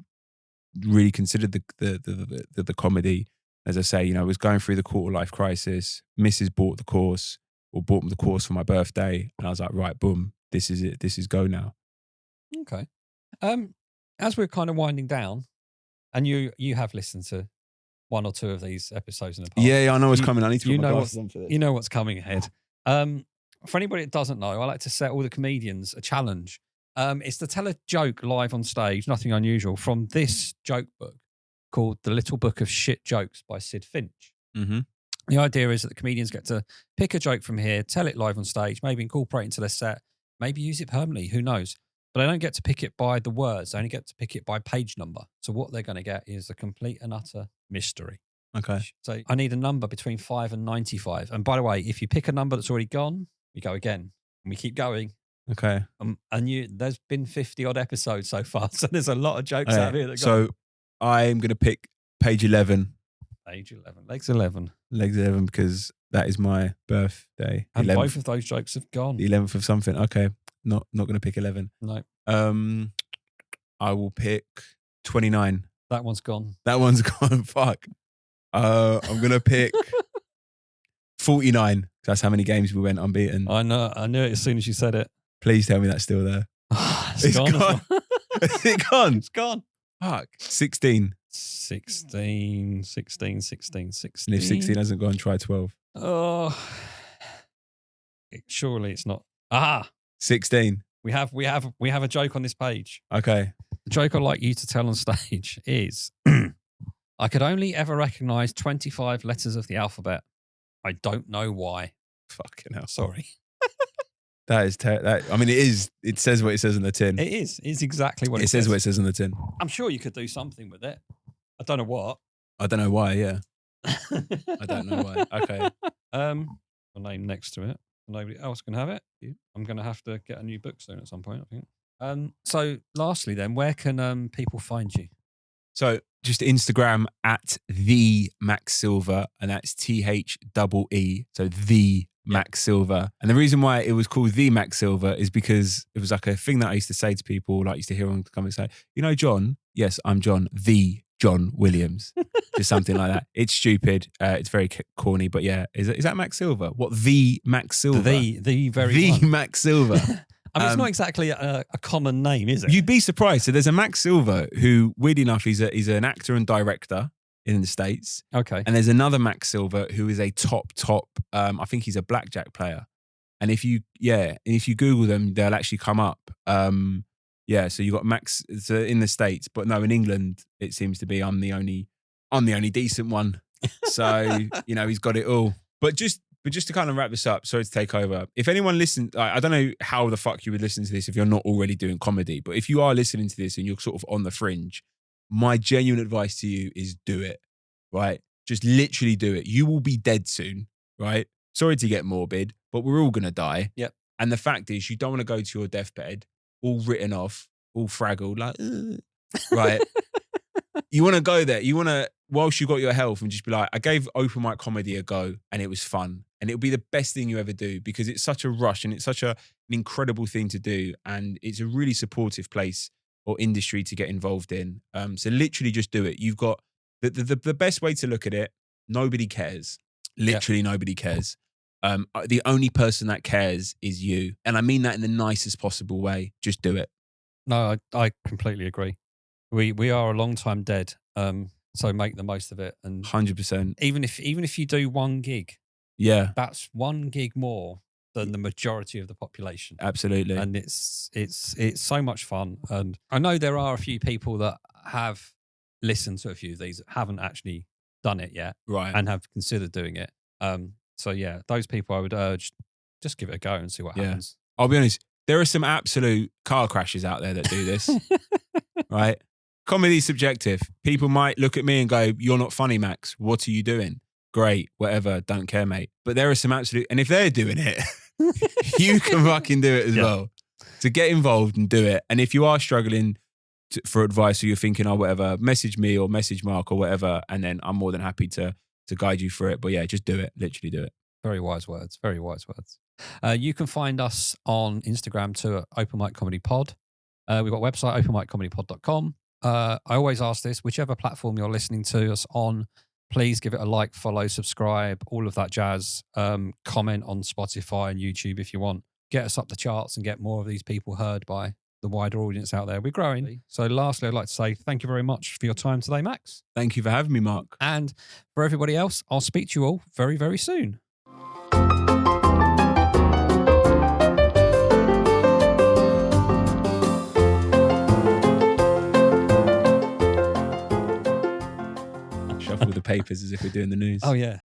really considered the comedy. As I say, I was going through the quarter life crisis. Mrs. bought the course or bought me the course for my birthday. And I was like, right, boom, this is it. This is go now. Okay. As we're kind of winding down, and you have listened to one or two of these episodes in the past. Yeah, I know what's coming. I need to put my glasses on for this. You know what's coming ahead. For anybody that doesn't know, I like to set all the comedians a challenge. It's to tell a joke live on stage, nothing unusual, from this joke book called The Little Book of Shit Jokes by Sid Finch. Mm-hmm. The idea is that the comedians get to pick a joke from here, tell it live on stage, maybe incorporate it into their set, maybe use it permanently, who knows? But they don't get to pick it by the words. They only get to pick it by page number. So what they're going to get is a complete and utter mystery. Okay. So I need a number between 5 and 95. And by the way, if you pick a number that's already gone, we go again. And we keep going. Okay. And there's been 50 odd episodes so far. So there's a lot of jokes out here. So I'm going to pick page 11. Page 11. Legs 11. Legs 11 because that is my birthday. And 11th. both of those jokes have gone. The 11th of something. Okay. Not going to pick 11. No. I will pick 29. That one's gone. That one's gone. Fuck. I'm going to pick 49. That's how many games we went unbeaten. I know. I knew it as soon as you said it. Please tell me that's still there. It's gone. Is it gone? It's gone. Fuck. 16. 16. And if 16 hasn't gone, try 12. Oh. Surely it's not. Ah. 16. We have a joke on this page. Okay. The joke I'd like you to tell on stage is I could only ever recognise 25 letters of the alphabet. I don't know why. Fucking hell. Sorry. That is I mean, it is. It says what it says on the tin. It is. It's exactly what it says. What it says on the tin. I'm sure you could do something with it. I don't know what. I don't know why. Yeah. I don't know why. Okay. A name next to it. Nobody else can have it. I'm going to have to get a new book soon at some point, I think. So lastly then, where can people find you? So just Instagram at the Max Silver, and that's THEE. So the Max Silver. And the reason why it was called the Max Silver is because it was like a thing that I used to say to people, like I used to hear on come and say, John? Yes, I'm John, the John Williams. Just something like that. It's stupid. It's very corny, but yeah. Is that Max Silver? What, the Max Silver? The Max Silver. I mean, it's not exactly a common name, is it? You'd be surprised. So there's a Max Silver who, weirdly enough, he's an actor and director in the States. Okay. And there's another Max Silver who is a top, I think he's a blackjack player. And if you Google them, they'll actually come up. So you got Max in the States, but no, in England, it seems to be I'm the only decent one. So, he's got it all. But just to kind of wrap this up, sorry to take over. If anyone listens, I don't know how the fuck you would listen to this if you're not already doing comedy, but if you are listening to this and you're sort of on the fringe, my genuine advice to you is do it, right? Just literally do it. You will be dead soon, right? Sorry to get morbid, but we're all going to die. Yep. And the fact is, you don't want to go to your deathbed all written off, all fraggled, like, right? You want to go there. You want to, whilst you got your health, and just be like, I gave open mic comedy a go and it was fun. And it'll be the best thing you ever do because it's such a rush and it's such an incredible thing to do. And it's a really supportive place or industry to get involved in. So literally just do it. You've got the best way to look at it. Nobody cares. Literally nobody cares. The only person that cares is you. And I mean that in the nicest possible way. Just do it. No, I completely agree. We are a long time dead. So make the most of it. And 100%. Even if you do one gig, that's one gig more than the majority of the population. Absolutely. And it's so much fun. And I know there are a few people that have listened to a few of these that haven't actually done it yet, right? And have considered doing it. So yeah, those people I would urge, just give it a go and see what happens. I'll be honest, there are some absolute car crashes out there that do this, right? Comedy's subjective. People might look at me and go, "You're not funny, Max. What are you doing?" Great, whatever, don't care, mate. But there are some absolute, and if they're doing it, you can fucking do it as well. So get involved and do it. And if you are struggling for advice or you're thinking, oh, whatever, message me or message Mark or whatever, and then I'm more than happy to guide you through it. But yeah, just do it. Literally do it. Very wise words. Very wise words. You can find us on Instagram too at Open Mic Comedy Pod. We've got a website, openmiccomedypod.com. I always ask this, whichever platform you're listening to us on, Please give it a like, follow, subscribe, all of that jazz. Comment on Spotify and YouTube if you want. Get us up the charts and get more of these people heard by the wider audience out there. We're growing. So lastly, I'd like to say thank you very much for your time today, Max. Thank you for having me, Mark. And for everybody else, I'll speak to you all very, very soon. Shuffle the papers as if we're doing the news. Oh, yeah.